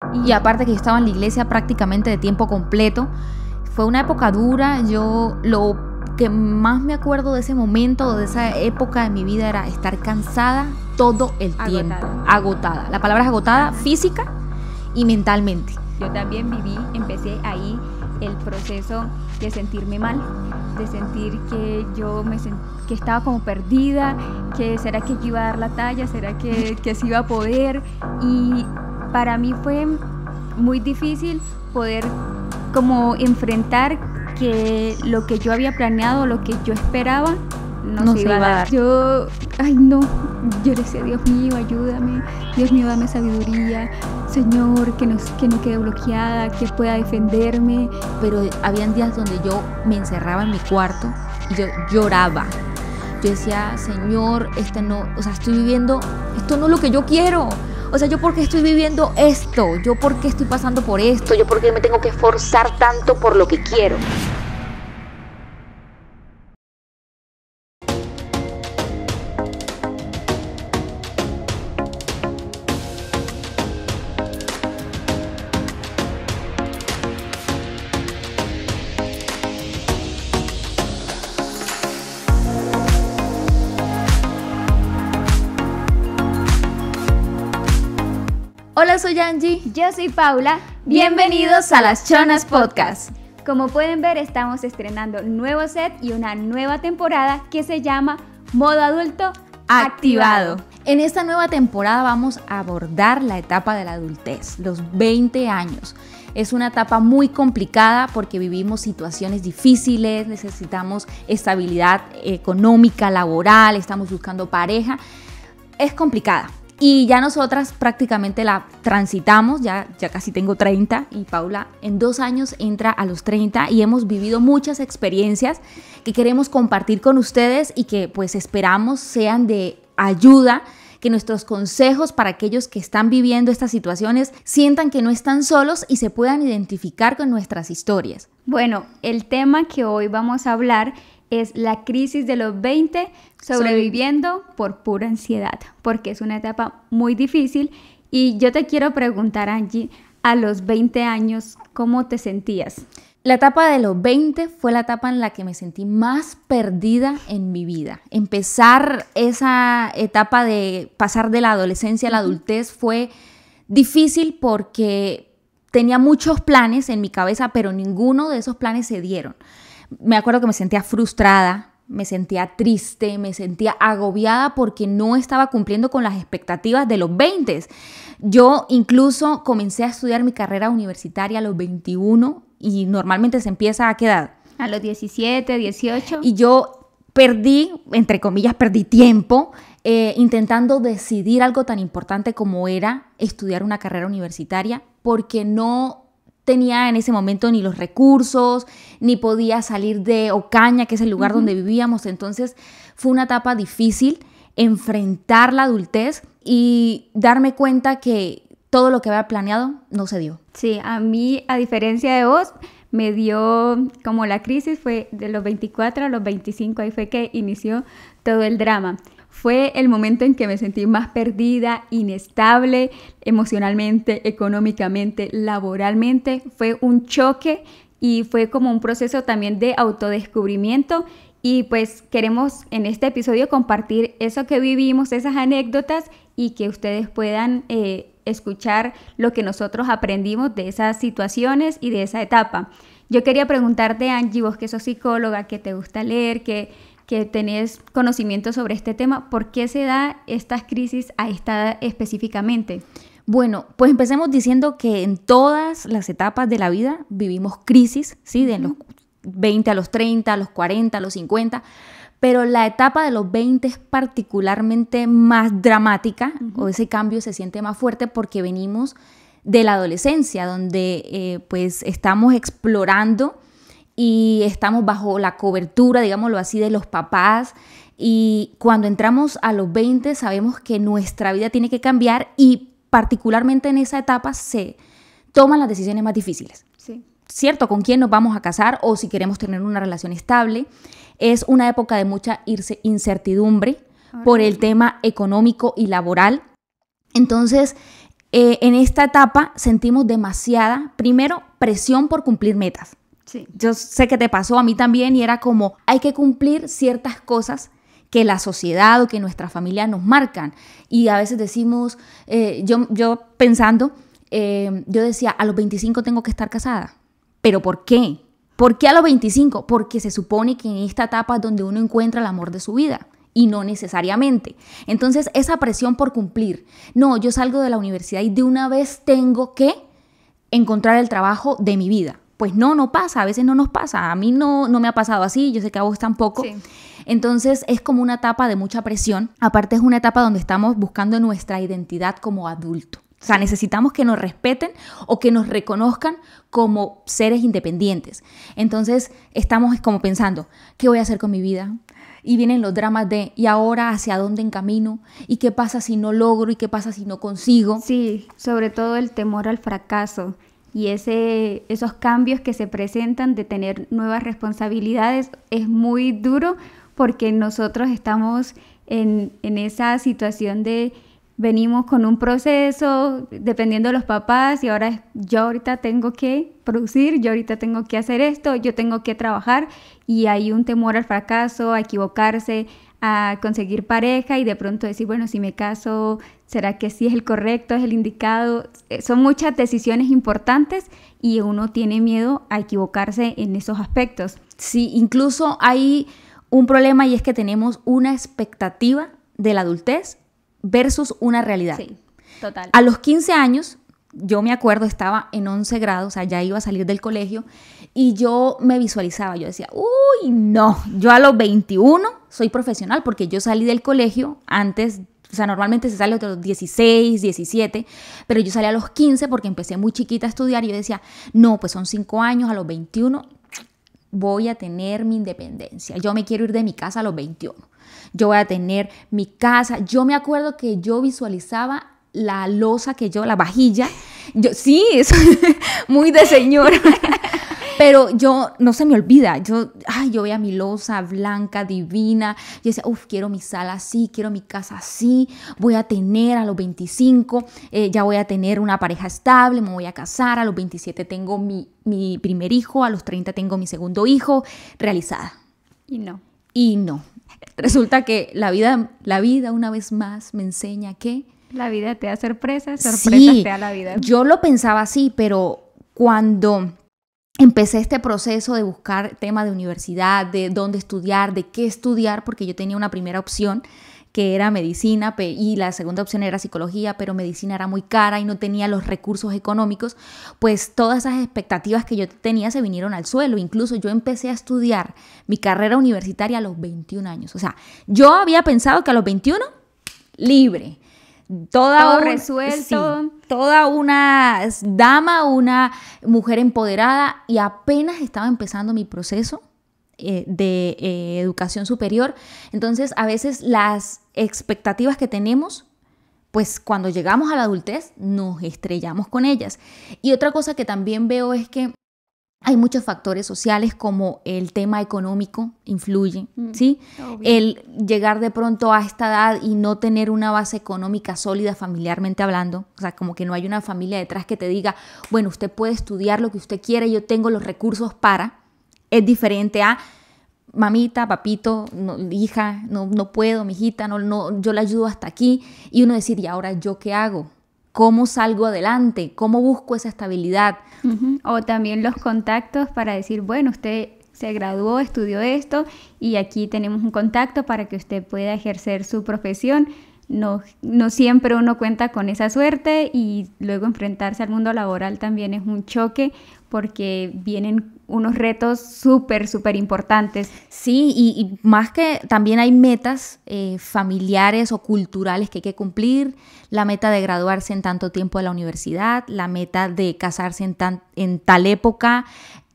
Y aparte que yo estaba en la iglesia prácticamente de tiempo completo, fue una época dura. Yo lo que más me acuerdo de ese momento, de esa época de mi vida, era estar cansada todo el tiempo. Agotada. La palabra es agotada, física y mentalmente. Yo también empecé ahí el proceso de sentirme mal, de sentir que que estaba como perdida, que será que yo iba a dar la talla, será que sí iba a poder. Y para mí fue muy difícil poder como enfrentar que lo que yo había planeado, lo que yo esperaba, no se iba a dar. Yo le decía, Dios mío, ayúdame, Dios mío, dame sabiduría, Señor, que no quede bloqueada, que pueda defenderme. Pero habían días donde yo me encerraba en mi cuarto y yo lloraba. Yo decía, Señor, esto no es lo que yo quiero. O sea, ¿yo por qué estoy viviendo esto? ¿Yo por qué estoy pasando por esto? ¿Yo por qué me tengo que esforzar tanto por lo que quiero? Hola, soy Angie. Yo soy Paula. Bienvenidos a Las Chonas Podcast. Como pueden ver, estamos estrenando nuevo set y una nueva temporada que se llama Modo Adulto Activado. En esta nueva temporada vamos a abordar la etapa de la adultez, los 20 años. Es una etapa muy complicada porque vivimos situaciones difíciles, necesitamos estabilidad económica, laboral, estamos buscando pareja. Es complicada. Y ya nosotras prácticamente la transitamos, ya casi tengo 30 y Paula en 2 años entra a los 30 y hemos vivido muchas experiencias que queremos compartir con ustedes y que pues esperamos sean de ayuda, que nuestros consejos para aquellos que están viviendo estas situaciones sientan que no están solos y se puedan identificar con nuestras historias. Bueno, el tema que hoy vamos a hablar es la crisis de los 20, sobreviviendo por pura ansiedad, porque es una etapa muy difícil. Y yo te quiero preguntar, Angie, a los 20 años, ¿cómo te sentías? La etapa de los 20 fue la etapa en la que me sentí más perdida en mi vida. Empezar esa etapa de pasar de la adolescencia a la adultez fue difícil porque tenía muchos planes en mi cabeza, pero ninguno de esos planes se dieron. Me acuerdo que me sentía frustrada, me sentía triste, me sentía agobiada porque no estaba cumpliendo con las expectativas de los 20. Yo incluso comencé a estudiar mi carrera universitaria a los 21 y normalmente se empieza ¿a qué edad? A los 17, 18. Y yo perdí, entre comillas, perdí tiempo intentando decidir algo tan importante como era estudiar una carrera universitaria porque no tenía en ese momento ni los recursos, ni podía salir de Ocaña, que es el lugar donde vivíamos. Entonces fue una etapa difícil enfrentar la adultez y darme cuenta que todo lo que había planeado no se dio. Sí, a mí, a diferencia de vos, me dio como la crisis, fue de los 24 a los 25, ahí fue que inició todo el drama. Fue el momento en que me sentí más perdida, inestable emocionalmente, económicamente, laboralmente. Fue un choque y fue como un proceso también de autodescubrimiento. Y pues queremos en este episodio compartir eso que vivimos, esas anécdotas y que ustedes puedan escuchar lo que nosotros aprendimos de esas situaciones y de esa etapa. Yo quería preguntarte, Angie, vos que sos psicóloga, que te gusta leer, que tenés conocimiento sobre este tema, ¿por qué se da estas crisis a esta edad específicamente? Bueno, pues empecemos diciendo que en todas las etapas de la vida vivimos crisis, ¿sí? De los 20 a los 30, a los 40, a los 50, pero la etapa de los 20 es particularmente más dramática, o ese cambio se siente más fuerte porque venimos de la adolescencia, donde pues estamos explorando y estamos bajo la cobertura, digámoslo así, de los papás. Y cuando entramos a los 20 sabemos que nuestra vida tiene que cambiar y particularmente en esa etapa se toman las decisiones más difíciles. Sí. ¿Cierto? ¿Con quién nos vamos a casar o si queremos tener una relación estable? Es una época de mucha incertidumbre por el tema económico y laboral. Entonces, en esta etapa sentimos demasiada, primero, presión por cumplir metas. Sí. Yo sé que te pasó a mí también y era como, hay que cumplir ciertas cosas que la sociedad o que nuestra familia nos marcan. Y a veces decimos, yo pensando, yo decía, a los 25 tengo que estar casada. ¿Pero por qué? ¿Por qué a los 25? Porque se supone que en esta etapa es donde uno encuentra el amor de su vida. Y no necesariamente. Entonces, esa presión por cumplir. No, yo salgo de la universidad y de una vez tengo que encontrar el trabajo de mi vida. Pues no pasa, a veces no nos pasa. A mí no me ha pasado así, yo sé que a vos tampoco. Sí. Entonces es como una etapa de mucha presión. Aparte es una etapa donde estamos buscando nuestra identidad como adulto. O sea, necesitamos que nos respeten o que nos reconozcan como seres independientes. Entonces estamos como pensando, ¿qué voy a hacer con mi vida? Y vienen los dramas de, ¿y ahora hacia dónde encamino? ¿Y qué pasa si no logro? ¿Y qué pasa si no consigo? Sí, sobre todo el temor al fracaso y esos cambios que se presentan de tener nuevas responsabilidades es muy duro porque nosotros estamos en esa situación de venimos con un proceso dependiendo de los papás y ahora yo ahorita tengo que producir, yo ahorita tengo que hacer esto, yo tengo que trabajar y hay un temor al fracaso, a equivocarse, a conseguir pareja y de pronto decir, bueno, si me caso, ¿será que sí es el correcto, es el indicado? Son muchas decisiones importantes y uno tiene miedo a equivocarse en esos aspectos. Sí, incluso hay un problema y es que tenemos una expectativa de la adultez versus una realidad. Sí, total. A los 15 años, yo me acuerdo, estaba en 11 grado, o sea, ya iba a salir del colegio y yo me visualizaba, yo decía, uy, no, yo a los 21 soy profesional porque yo salí del colegio antes, o sea, normalmente se sale a los 16, 17, pero yo salí a los 15 porque empecé muy chiquita a estudiar y yo decía, no, pues son 5 años, a los 21 voy a tener mi independencia, yo me quiero ir de mi casa a los 21. Yo voy a tener mi casa. Yo me acuerdo que yo visualizaba la loza la vajilla. Sí, eso muy de señora. Pero yo, no se me olvida, yo veía mi loza blanca, divina. Yo decía, quiero mi sala así, quiero mi casa así. Voy a tener a los 25, ya voy a tener una pareja estable, me voy a casar. A los 27 tengo mi primer hijo, a los 30 tengo mi segundo hijo, realizada. Y no. Resulta que la vida una vez más me enseña que la vida te da sorpresas sí, te da la vida. Yo lo pensaba así, pero cuando empecé este proceso de buscar tema de universidad, de dónde estudiar, de qué estudiar, porque yo tenía una primera opción que era medicina y la segunda opción era psicología, pero medicina era muy cara y no tenía los recursos económicos, pues todas esas expectativas que yo tenía se vinieron al suelo. Incluso yo empecé a estudiar mi carrera universitaria a los 21 años. O sea, yo había pensado que a los 21, libre. Todo resuelto. Sí, toda una dama, una mujer empoderada y apenas estaba empezando mi proceso de educación superior. Entonces, a veces las expectativas que tenemos, pues cuando llegamos a la adultez, nos estrellamos con ellas. Y otra cosa que también veo es que hay muchos factores sociales como el tema económico influye, ¿sí? Obvio. El llegar de pronto a esta edad y no tener una base económica sólida familiarmente hablando, o sea, como que no hay una familia detrás que te diga, bueno, usted puede estudiar lo que usted quiera, yo tengo los recursos para, es diferente a mamita, papito, no, hija, no puedo, mijita, no, yo la ayudo hasta aquí, y uno decir, ¿y ahora yo qué hago? ¿Cómo salgo adelante? ¿Cómo busco esa estabilidad? Uh-huh. O también los contactos para decir, bueno, usted se graduó, estudió esto y aquí tenemos un contacto para que usted pueda ejercer su profesión. No siempre uno cuenta con esa suerte y luego enfrentarse al mundo laboral también es un choque porque vienen unos retos súper importantes. Sí, y más que también hay metas familiares o culturales que hay que cumplir, la meta de graduarse en tanto tiempo de la universidad, la meta de casarse en tal época,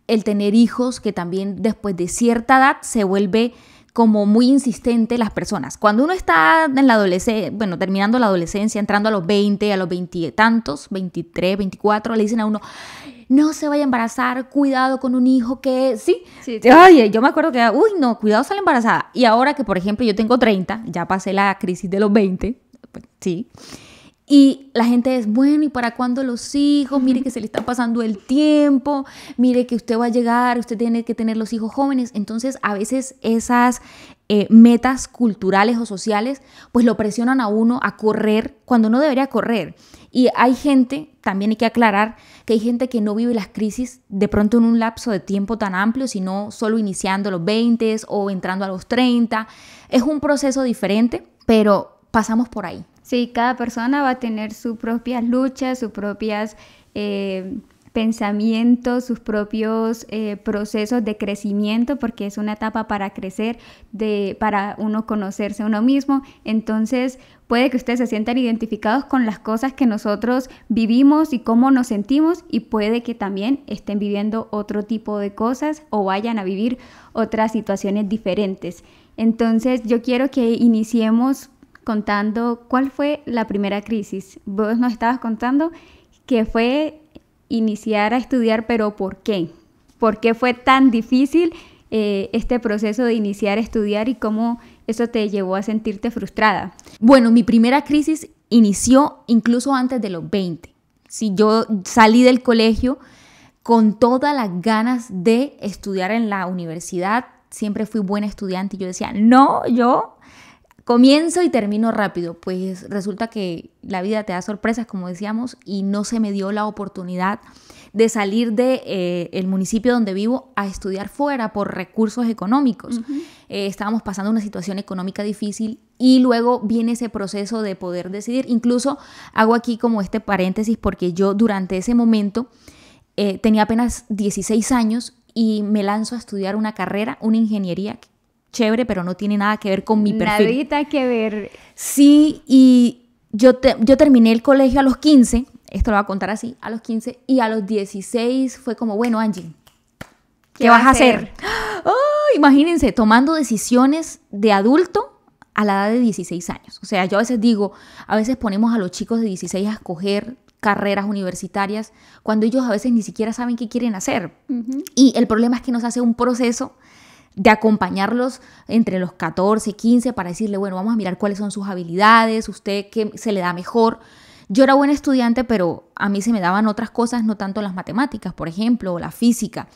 el tener hijos, que también después de cierta edad se vuelve como muy insistente las personas. Cuando uno está en la adolescencia, bueno, terminando la adolescencia, entrando a los 20, a los 20 y tantos, 23, 24, le dicen a uno, no se vaya a embarazar, cuidado con un hijo que, sí. Ay, yo me acuerdo que, no, cuidado sale embarazada. Y ahora que, por ejemplo, yo tengo 30, ya pasé la crisis de los 20, pues, sí, Y la gente es, bueno, ¿y para cuándo los hijos? Mire que se le está pasando el tiempo, mire que usted va a llegar, usted tiene que tener los hijos jóvenes. Entonces, a veces esas metas culturales o sociales, pues lo presionan a uno a correr cuando no debería correr. Y hay gente, también hay que aclarar, que hay gente que no vive las crisis de pronto en un lapso de tiempo tan amplio, sino solo iniciando a los 20 o entrando a los 30. Es un proceso diferente, pero pasamos por ahí. Sí, cada persona va a tener sus propias luchas, sus propios pensamientos, sus propios procesos de crecimiento, porque es una etapa para crecer, para uno conocerse a uno mismo. Entonces, puede que ustedes se sientan identificados con las cosas que nosotros vivimos y cómo nos sentimos, y puede que también estén viviendo otro tipo de cosas o vayan a vivir otras situaciones diferentes. Entonces, yo quiero que iniciemos contando cuál fue la primera crisis. Vos nos estabas contando que fue iniciar a estudiar, pero ¿por qué? ¿Por qué fue tan difícil este proceso de iniciar a estudiar y cómo eso te llevó a sentirte frustrada? Bueno, mi primera crisis inició incluso antes de los 20. Sí, yo salí del colegio con todas las ganas de estudiar en la universidad. Siempre fui buena estudiante y yo decía, no, yo comienzo y termino rápido. Pues resulta que la vida te da sorpresas, como decíamos, y no se me dio la oportunidad de salir de el municipio donde vivo a estudiar fuera por recursos económicos. Estábamos pasando una situación económica difícil y luego viene ese proceso de poder decidir. Incluso hago aquí como este paréntesis porque yo durante ese momento tenía apenas 16 años y me lanzo a estudiar una carrera, una ingeniería chévere, pero no tiene nada que ver con mi perfil. Nadita que ver. Sí, y yo terminé el colegio a los 15, esto lo voy a contar así, a los 15, y a los 16 fue como, bueno, Angie, ¿qué vas a hacer? Oh, imagínense, tomando decisiones de adulto a la edad de 16 años. O sea, yo a veces digo, a veces ponemos a los chicos de 16 a escoger carreras universitarias cuando ellos a veces ni siquiera saben qué quieren hacer. Y el problema es que nos hace un proceso de acompañarlos entre los 14, 15 para decirle, bueno, vamos a mirar cuáles son sus habilidades, usted qué se le da mejor. Yo era buena estudiante, pero a mí se me daban otras cosas, no tanto las matemáticas, por ejemplo, o la física.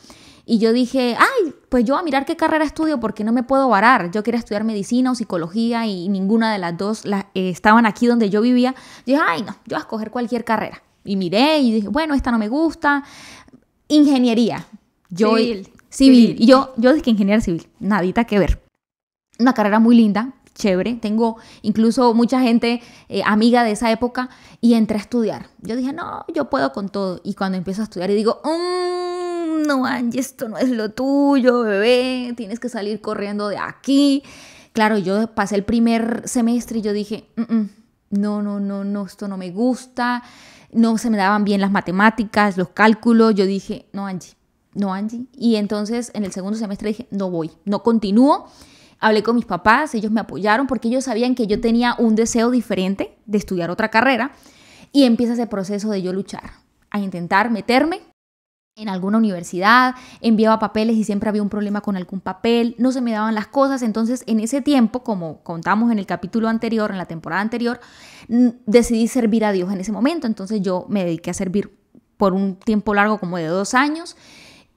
Y yo dije, ay, pues yo voy a mirar qué carrera estudio porque no me puedo varar. Yo quería estudiar medicina o psicología y ninguna de las dos estaban aquí donde yo vivía. Yo dije, ay, no, yo voy a escoger cualquier carrera. Y miré y dije, bueno, esta no me gusta. Ingeniería. Civil. Y yo dije ingeniera civil, nadita que ver. Una carrera muy linda, chévere. Tengo incluso mucha gente amiga de esa época y entré a estudiar. Yo dije, no, yo puedo con todo. Y cuando empiezo a estudiar y digo, no, Angie, esto no es lo tuyo, bebé. Tienes que salir corriendo de aquí. Claro, yo pasé el primer semestre y yo dije, no, esto no me gusta. No se me daban bien las matemáticas, los cálculos. Yo dije, no, Angie. Y entonces en el segundo semestre dije, no voy, no continúo. Hablé con mis papás, ellos me apoyaron porque ellos sabían que yo tenía un deseo diferente de estudiar otra carrera y empieza ese proceso de yo luchar, a intentar meterme en alguna universidad, enviaba papeles y siempre había un problema con algún papel, no se me daban las cosas. Entonces en ese tiempo, como contamos en el capítulo anterior, en la temporada anterior, decidí servir a Dios en ese momento. Entonces yo me dediqué a servir por un tiempo largo como de 2 años.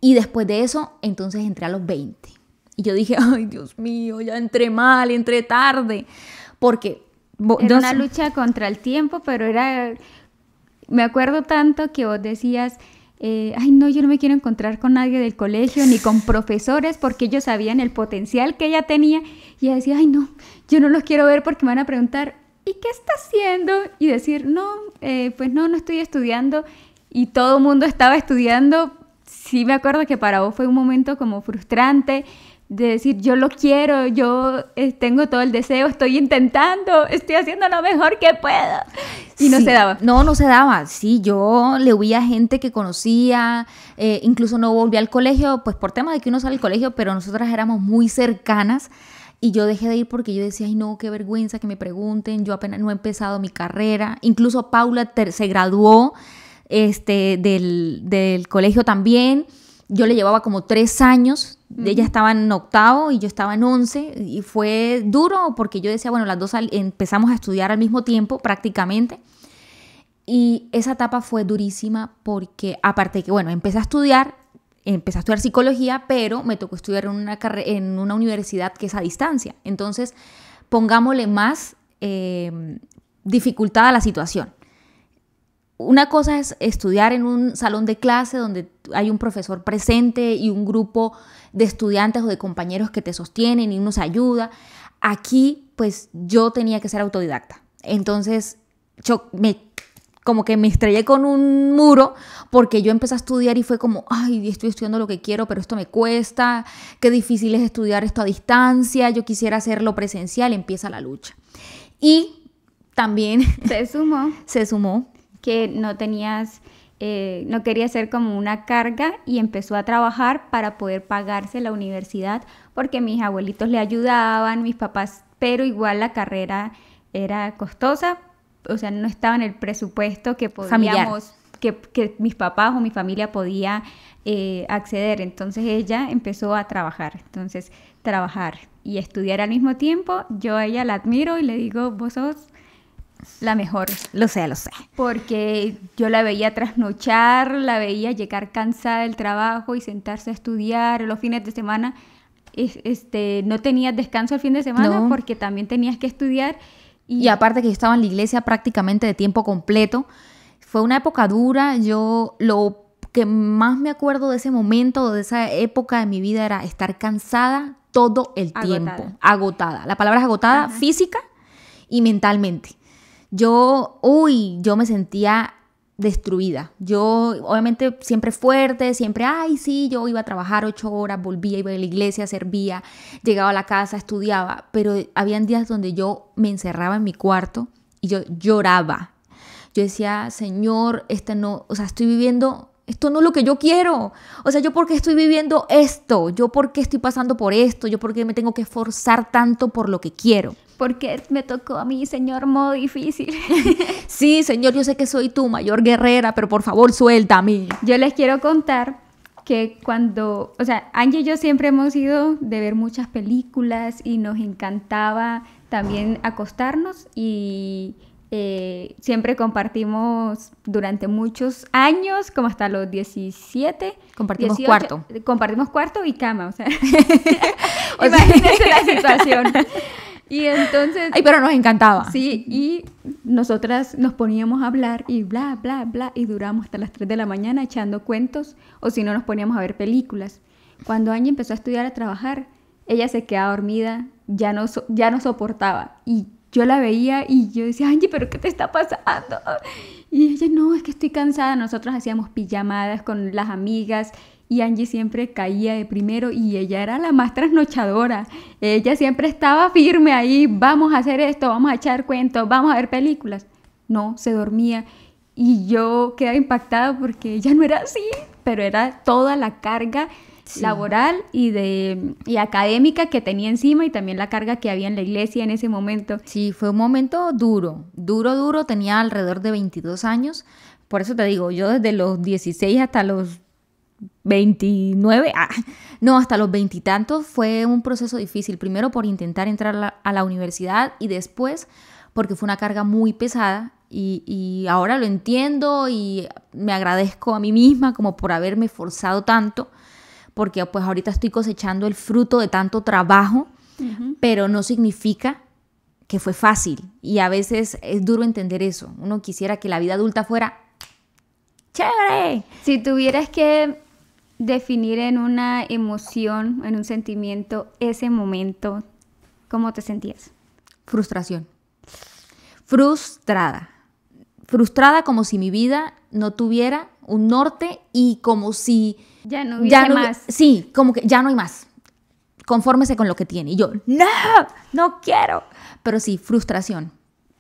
Y después de eso, entonces entré a los 20. Y yo dije, ay, Dios mío, ya entré mal, entré tarde. Porque era una lucha contra el tiempo, pero me acuerdo tanto que vos decías, ay, no, yo no me quiero encontrar con nadie del colegio, ni con profesores, porque ellos sabían el potencial que ella tenía. Y ella decía, ay, no, yo no los quiero ver porque me van a preguntar, ¿y qué está haciendo? Y decir, no, pues no estoy estudiando. Y todo el mundo estaba estudiando. Sí, me acuerdo que para vos fue un momento como frustrante de decir, yo lo quiero, yo tengo todo el deseo, estoy intentando, estoy haciendo lo mejor que puedo. Y no se daba. No se daba. Sí, yo le huía a gente que conocía, incluso no volví al colegio, pues por tema de que uno sale al colegio, pero nosotras éramos muy cercanas. Y yo dejé de ir porque yo decía, ay no, qué vergüenza que me pregunten, yo apenas no he empezado mi carrera. Incluso Paula se graduó del colegio también. Yo le llevaba como 3 años, ella estaba en 8º y yo estaba en 11 y fue duro porque yo decía, bueno, las dos empezamos a estudiar al mismo tiempo prácticamente, Y esa etapa fue durísima porque, aparte de que, bueno, empecé a estudiar psicología, pero me tocó estudiar en una universidad que es a distancia. Entonces, pongámosle más dificultad a la situación. Una cosa es estudiar en un salón de clase donde hay un profesor presente y un grupo de estudiantes o de compañeros que te sostienen y uno se ayuda. Aquí, pues, yo tenía que ser autodidacta. Entonces, como que me estrellé con un muro porque yo empecé a estudiar y fue como, ay, estoy estudiando lo que quiero, pero esto me cuesta, qué difícil es estudiar esto a distancia, yo quisiera hacerlo presencial, empieza la lucha. Y también se sumó que no quería ser como una carga y empezó a trabajar para poder pagarse la universidad porque mis abuelitos le ayudaban, mis papás, pero igual la carrera era costosa, o sea, no estaba en el presupuesto que podíamos, que mis papás o mi familia podía acceder. Entonces ella empezó a trabajar, trabajar y estudiar al mismo tiempo. Yo a ella la admiro y le digo, vos sos la mejor. Lo sé. Porque yo la veía trasnochar, la veía llegar cansada del trabajo y sentarse a estudiar los fines de semana. No tenías descanso el fin de semana porque también tenías que estudiar. Y aparte que yo estaba en la iglesia prácticamente de tiempo completo. Fue una época dura. Yo lo que más me acuerdo de ese momento, de esa época de mi vida, era estar cansada todo el tiempo. Agotada. La palabra es agotada, física y mentalmente. Yo me sentía destruida. Yo, obviamente, siempre fuerte, siempre, yo iba a trabajar 8 horas, volvía, iba a la iglesia, servía, llegaba a la casa, estudiaba, pero habían días donde yo me encerraba en mi cuarto y yo lloraba. Yo decía, Señor, estoy viviendo, esto no es lo que yo quiero. O sea, ¿yo por qué estoy viviendo esto? ¿Yo por qué estoy pasando por esto? ¿Yo por qué me tengo que esforzar tanto por lo que quiero? Porque me tocó a mí, Señor, modo difícil. Sí, Señor, yo sé que soy tu mayor guerrera, pero por favor, suéltame. Yo les quiero contar que Angie y yo siempre hemos ido de ver muchas películas y nos encantaba también acostarnos y siempre compartimos durante muchos años, como hasta los 17. Compartimos 18, cuarto. Compartimos cuarto y cama, o sea. Imagínense la situación. Y entonces... pero nos encantaba. Sí, y nosotras nos poníamos a hablar y bla, bla, bla, y duramos hasta las 3 de la mañana echando cuentos, o si no nos poníamos a ver películas. Cuando Angie empezó a estudiar, a trabajar, ella se quedaba dormida, ya no soportaba. Y yo la veía y yo decía, Angie, ¿pero qué te está pasando? Y ella, no, es que estoy cansada. Nosotros hacíamos pijamadas con las amigas y Angie siempre caía de primero y ella era la más trasnochadora. Ella siempre estaba firme ahí, vamos a hacer esto, vamos a echar cuentos, vamos a ver películas. No, se dormía y yo quedaba impactada porque ella no era así, pero era toda la carga laboral y académica que tenía encima y también la carga que había en la iglesia en ese momento. Sí, fue un momento duro, tenía alrededor de 22 años, por eso te digo, yo desde los 16 hasta los 29, hasta los 20 y tantos fue un proceso difícil, primero por intentar entrar a la universidad y después porque fue una carga muy pesada y ahora lo entiendo y me agradezco a mí misma como por haberme esforzado tanto, porque pues ahorita estoy cosechando el fruto de tanto trabajo, pero no significa que fue fácil y a veces es duro entender eso. Uno quisiera que la vida adulta fuera chévere. Si tuvieras que definir en una emoción, en un sentimiento, ese momento, ¿cómo te sentías? Frustración. Frustrada como si mi vida no tuviera un norte y como si ya no hubiese más. Sí, como que ya no hay más. Confórmese con lo que tiene. Y yo, no quiero. Pero sí, frustración.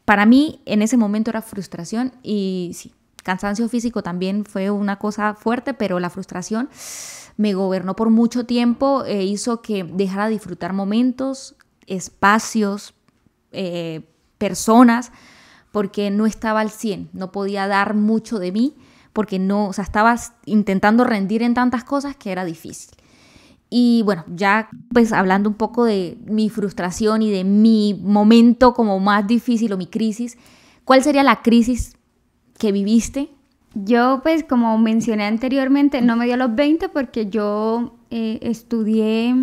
Para mí, en ese momento era frustración y sí, cansancio físico también fue una cosa fuerte, pero la frustración me gobernó por mucho tiempo, hizo que dejara de disfrutar momentos, espacios, personas, porque no estaba al 100, no podía dar mucho de mí, porque estaba intentando rendir en tantas cosas que era difícil. Y bueno, ya pues hablando un poco de mi frustración y de mi momento como más difícil o mi crisis, ¿cuál sería la crisis que viviste? Yo, pues, como mencioné anteriormente, no me dio los 20 porque yo estudié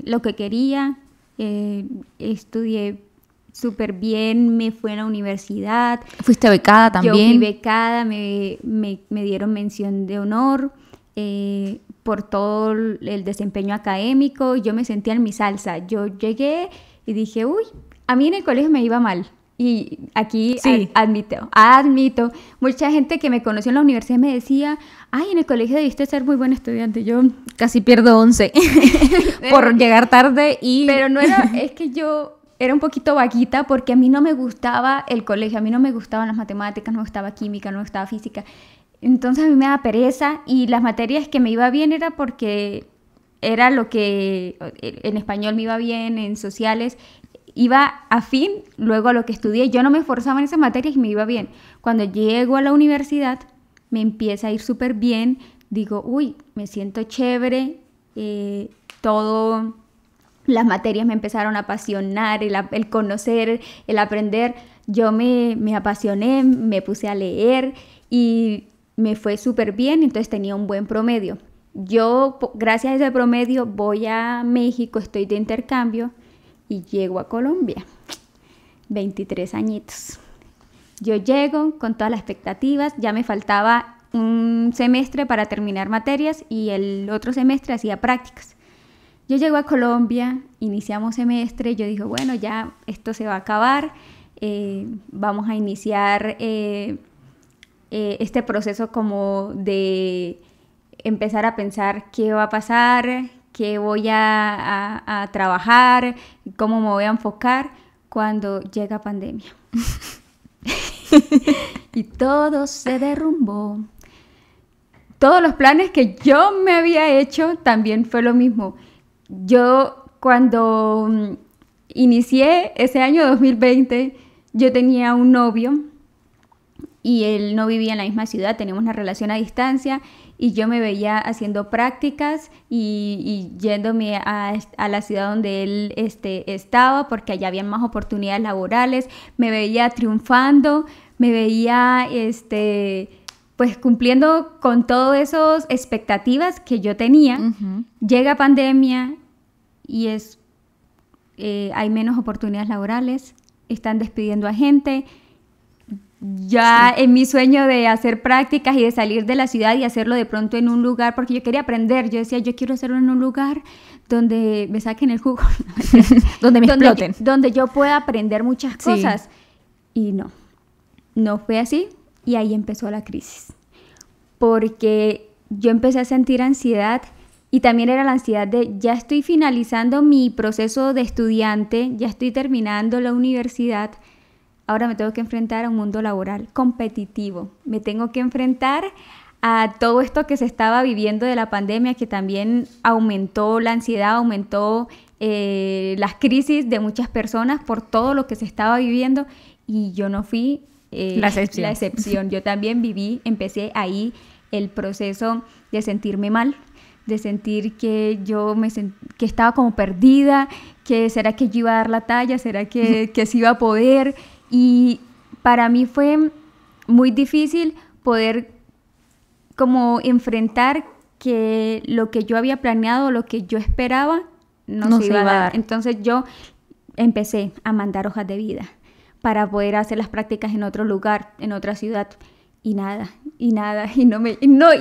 lo que quería, estudié súper bien, me fui a la universidad. ¿Fuiste becada también? Yo fui becada, me dieron mención de honor por todo el desempeño académico. Yo me sentía en mi salsa. Yo llegué y dije, uy, a mí en el colegio me iba mal. Y aquí sí. admito, mucha gente que me conoció en la universidad me decía, ay, en el colegio debiste ser muy buen estudiante. Yo casi pierdo 11 por llegar tarde y... Pero no era, es que yo era un poquito vaguita porque a mí no me gustaba el colegio, a mí no me gustaban las matemáticas, no me gustaba química, no me gustaba física. Entonces a mí me daba pereza y las materias que me iba bien era porque era lo que en español me iba bien, en sociales iba afín luego a lo que estudié. Yo no me esforzaba en esas materias y me iba bien. Cuando llego a la universidad me empieza a ir súper bien. Digo, uy, me siento chévere. Las materias me empezaron a apasionar, el conocer, el aprender. Yo me apasioné, me puse a leer y me fue súper bien. Entonces tenía un buen promedio. Yo, gracias a ese promedio, voy a México, estoy de intercambio. Y llego a Colombia, 23 añitos. Yo llego con todas las expectativas, ya me faltaba un semestre para terminar materias y el otro semestre hacía prácticas. Yo llego a Colombia, iniciamos semestre, yo digo, bueno, ya esto se va a acabar, vamos a iniciar este proceso como de empezar a pensar qué va a pasar, qué voy a trabajar, cómo me voy a enfocar cuando llega pandemia. Y todo se derrumbó. Todos los planes que yo me había hecho también fue lo mismo. Yo cuando inicié ese año 2020, yo tenía un novio y él no vivía en la misma ciudad, teníamos una relación a distancia y yo me veía haciendo prácticas y yéndome a la ciudad donde él estaba porque allá había más oportunidades laborales, me veía triunfando, me veía pues cumpliendo con todas esas expectativas que yo tenía. Uh-huh. Llega pandemia y hay menos oportunidades laborales, están despidiendo a gente. Ya sí. En mi sueño de hacer prácticas y de salir de la ciudad y hacerlo de pronto en un lugar, porque yo quería aprender, yo decía, yo quiero hacerlo en un lugar donde me saquen el jugo, donde me exploten. Donde yo pueda aprender muchas cosas. Sí. Y no fue así y ahí empezó la crisis, porque yo empecé a sentir ansiedad y también era la ansiedad de ya estoy finalizando mi proceso de estudiante, ya estoy terminando la universidad. Ahora me tengo que enfrentar a un mundo laboral competitivo. Me tengo que enfrentar a todo esto que se estaba viviendo de la pandemia, que también aumentó la ansiedad, aumentó las crisis de muchas personas por todo lo que se estaba viviendo. Y yo no fui la excepción. Yo también empecé ahí el proceso de sentirme mal, de sentir que que estaba como perdida, que será que yo iba a dar la talla, será que sí iba a poder. Y para mí fue muy difícil poder como enfrentar que lo que yo había planeado, lo que yo esperaba, no se iba a dar. Entonces yo empecé a mandar hojas de vida para poder hacer las prácticas en otro lugar, en otra ciudad. Y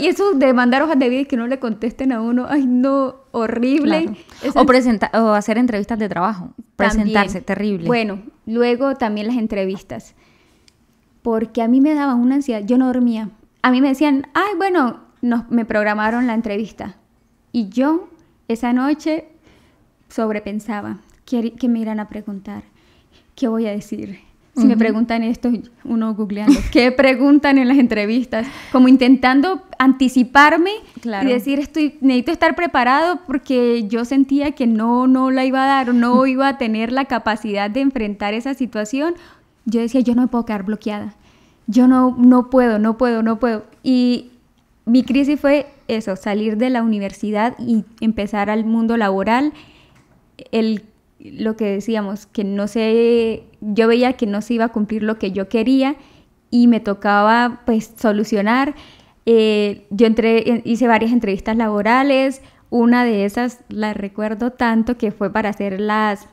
eso de mandar hojas de vida y que no le contesten a uno, ay no, horrible. Claro. O hacer entrevistas de trabajo, presentarse, terrible. Bueno, luego también las entrevistas, porque a mí me daba una ansiedad, yo no dormía. A mí me decían, ay bueno, me programaron la entrevista. Y yo esa noche sobrepensaba, ¿qué me irán a preguntar? ¿Qué voy a decir? Si me preguntan esto, uno googleando, ¿qué preguntan en las entrevistas? Como intentando anticiparme y decir, necesito estar preparado porque yo sentía que no la iba a dar, no iba a tener la capacidad de enfrentar esa situación. Yo decía, yo no me puedo quedar bloqueada. Yo no puedo. Y mi crisis fue eso, salir de la universidad y empezar al mundo laboral. Lo que decíamos, yo veía que no se iba a cumplir lo que yo quería y me tocaba pues solucionar. Yo hice varias entrevistas laborales. Una de esas la recuerdo tanto que fue para hacer las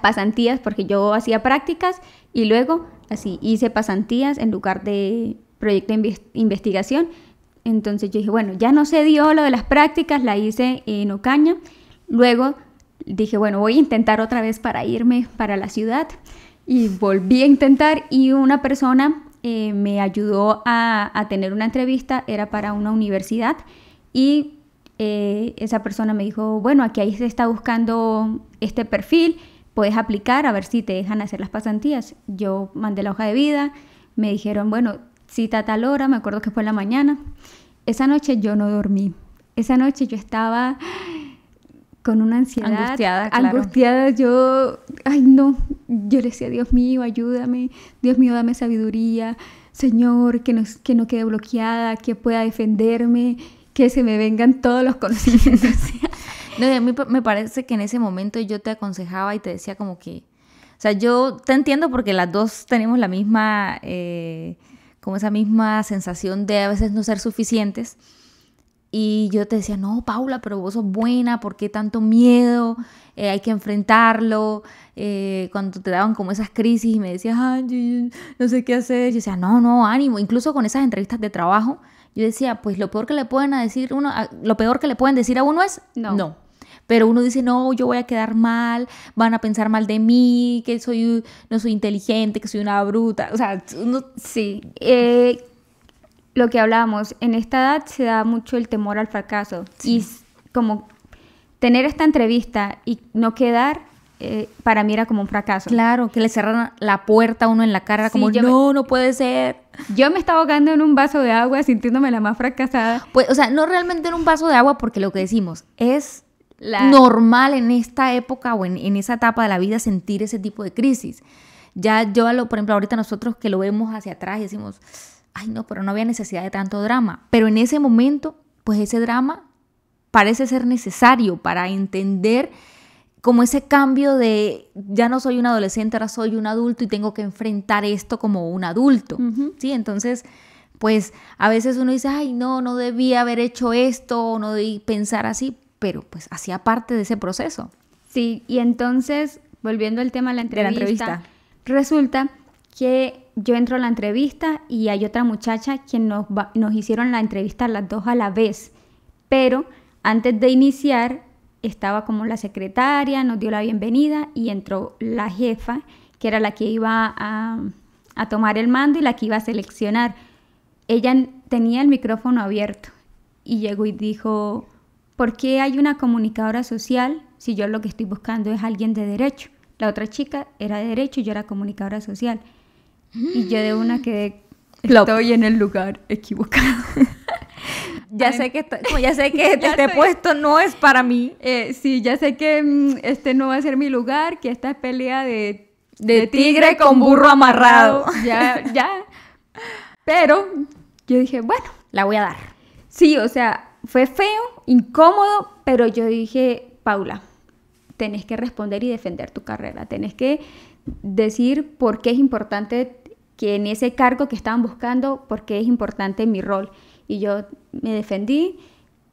pasantías, porque yo hacía prácticas y luego así hice pasantías en lugar de proyecto de investigación. Entonces yo dije, bueno, ya no se dio lo de las prácticas, la hice en Ocaña. Luego dije, bueno, voy a intentar otra vez para irme para la ciudad. Y volví a intentar y una persona me ayudó a tener una entrevista, era para una universidad. Y esa persona me dijo, bueno, aquí ahí se está buscando este perfil, puedes aplicar a ver si te dejan hacer las pasantías. Yo mandé la hoja de vida, me dijeron, bueno, cita a tal hora, me acuerdo que fue en la mañana. Esa noche yo no dormí. Esa noche yo estaba con una ansiedad. Angustiada. Yo, ay no, yo le decía, Dios mío, ayúdame. Dios mío, dame sabiduría. Señor, que no quede bloqueada, que pueda defenderme, que se me vengan todos los conocimientos. No, y a mí me parece que en ese momento yo te aconsejaba y te decía como que, o sea, yo te entiendo porque las dos tenemos la misma, como esa misma sensación de a veces no ser suficientes. Y yo te decía, no, Paula, pero vos sos buena, ¿por qué tanto miedo? Hay que enfrentarlo. Cuando te daban como esas crisis y me decías, ay, yo no sé qué hacer. Yo decía, no, ánimo. Incluso con esas entrevistas de trabajo, yo decía, pues lo peor que le pueden decir a uno es no. Pero uno dice, no, yo voy a quedar mal, van a pensar mal de mí, que no soy inteligente, que soy una bruta. O sea, uno... Sí, lo que hablábamos, en esta edad se da mucho el temor al fracaso. Sí. Y como tener esta entrevista y no quedar, para mí era como un fracaso. Claro, que le cerraran la puerta a uno en la cara, sí, como no puede ser. Yo me estaba ahogando en un vaso de agua, sintiéndome la más fracasada. Pues, o sea, no realmente en un vaso de agua, porque lo que decimos es normal en esta época o en esa etapa de la vida sentir ese tipo de crisis. Ya por ejemplo, ahorita nosotros que lo vemos hacia atrás y decimos, ay no, pero no había necesidad de tanto drama. Pero en ese momento, pues ese drama parece ser necesario para entender como ese cambio de ya no soy un adolescente, ahora soy un adulto y tengo que enfrentar esto como un adulto. Uh-huh. ¿Sí? Entonces, pues a veces uno dice, ay no debía haber hecho esto, no debí pensar así, pero pues hacía parte de ese proceso. Sí, y entonces, volviendo al tema de la entrevista, resulta que yo entro a la entrevista y hay otra muchacha que nos hicieron la entrevista las dos a la vez, pero antes de iniciar estaba como la secretaria, nos dio la bienvenida y entró la jefa, que era la que iba a tomar el mando y la que iba a seleccionar. Ella tenía el micrófono abierto y llegó y dijo, ¿por qué hay una comunicadora social si yo lo que estoy buscando es alguien de derecho? La otra chica era de derecho y yo era comunicadora social. Y yo de una quedé, estoy en el lugar equivocado. Ya sé que este puesto no es para mí. Sí, ya sé que este no va a ser mi lugar, que esta es pelea de tigre con burro amarrado. Ya. Pero yo dije, bueno, la voy a dar. Sí, o sea, fue feo, incómodo, pero yo dije, Paula, tenés que responder y defender tu carrera. Tenés que decir por qué es importante que en ese cargo que estaban buscando, por qué es importante mi rol. Y yo me defendí.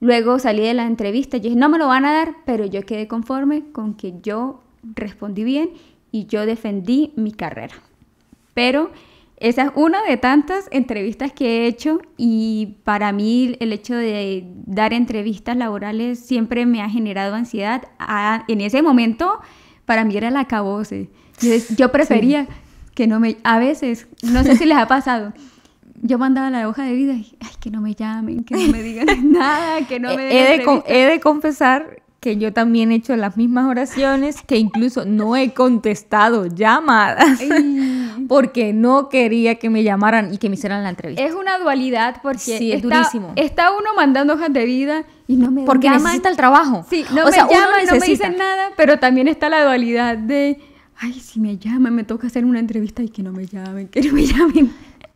Luego salí de la entrevista y dije, no me lo van a dar, pero yo quedé conforme con que yo respondí bien y yo defendí mi carrera. Pero esa es una de tantas entrevistas que he hecho y para mí el hecho de dar entrevistas laborales siempre me ha generado ansiedad. En ese momento, para mí era el acabose. Yo prefería que no me... A veces, no sé si les ha pasado, yo mandaba la hoja de vida y, ay, que no me llamen, que no me digan nada, que no me den he de confesar que yo también he hecho las mismas oraciones, que incluso no he contestado llamadas porque no quería que me llamaran y que me hicieran la entrevista. Es una dualidad porque sí, es durísimo. Está uno mandando hojas de vida y no me porque llaman. Necesita el trabajo. Sí, no me llaman, no me dicen nada, pero también está la dualidad de, ay, si me llaman, me toca hacer una entrevista y que no me llamen, que no me llamen.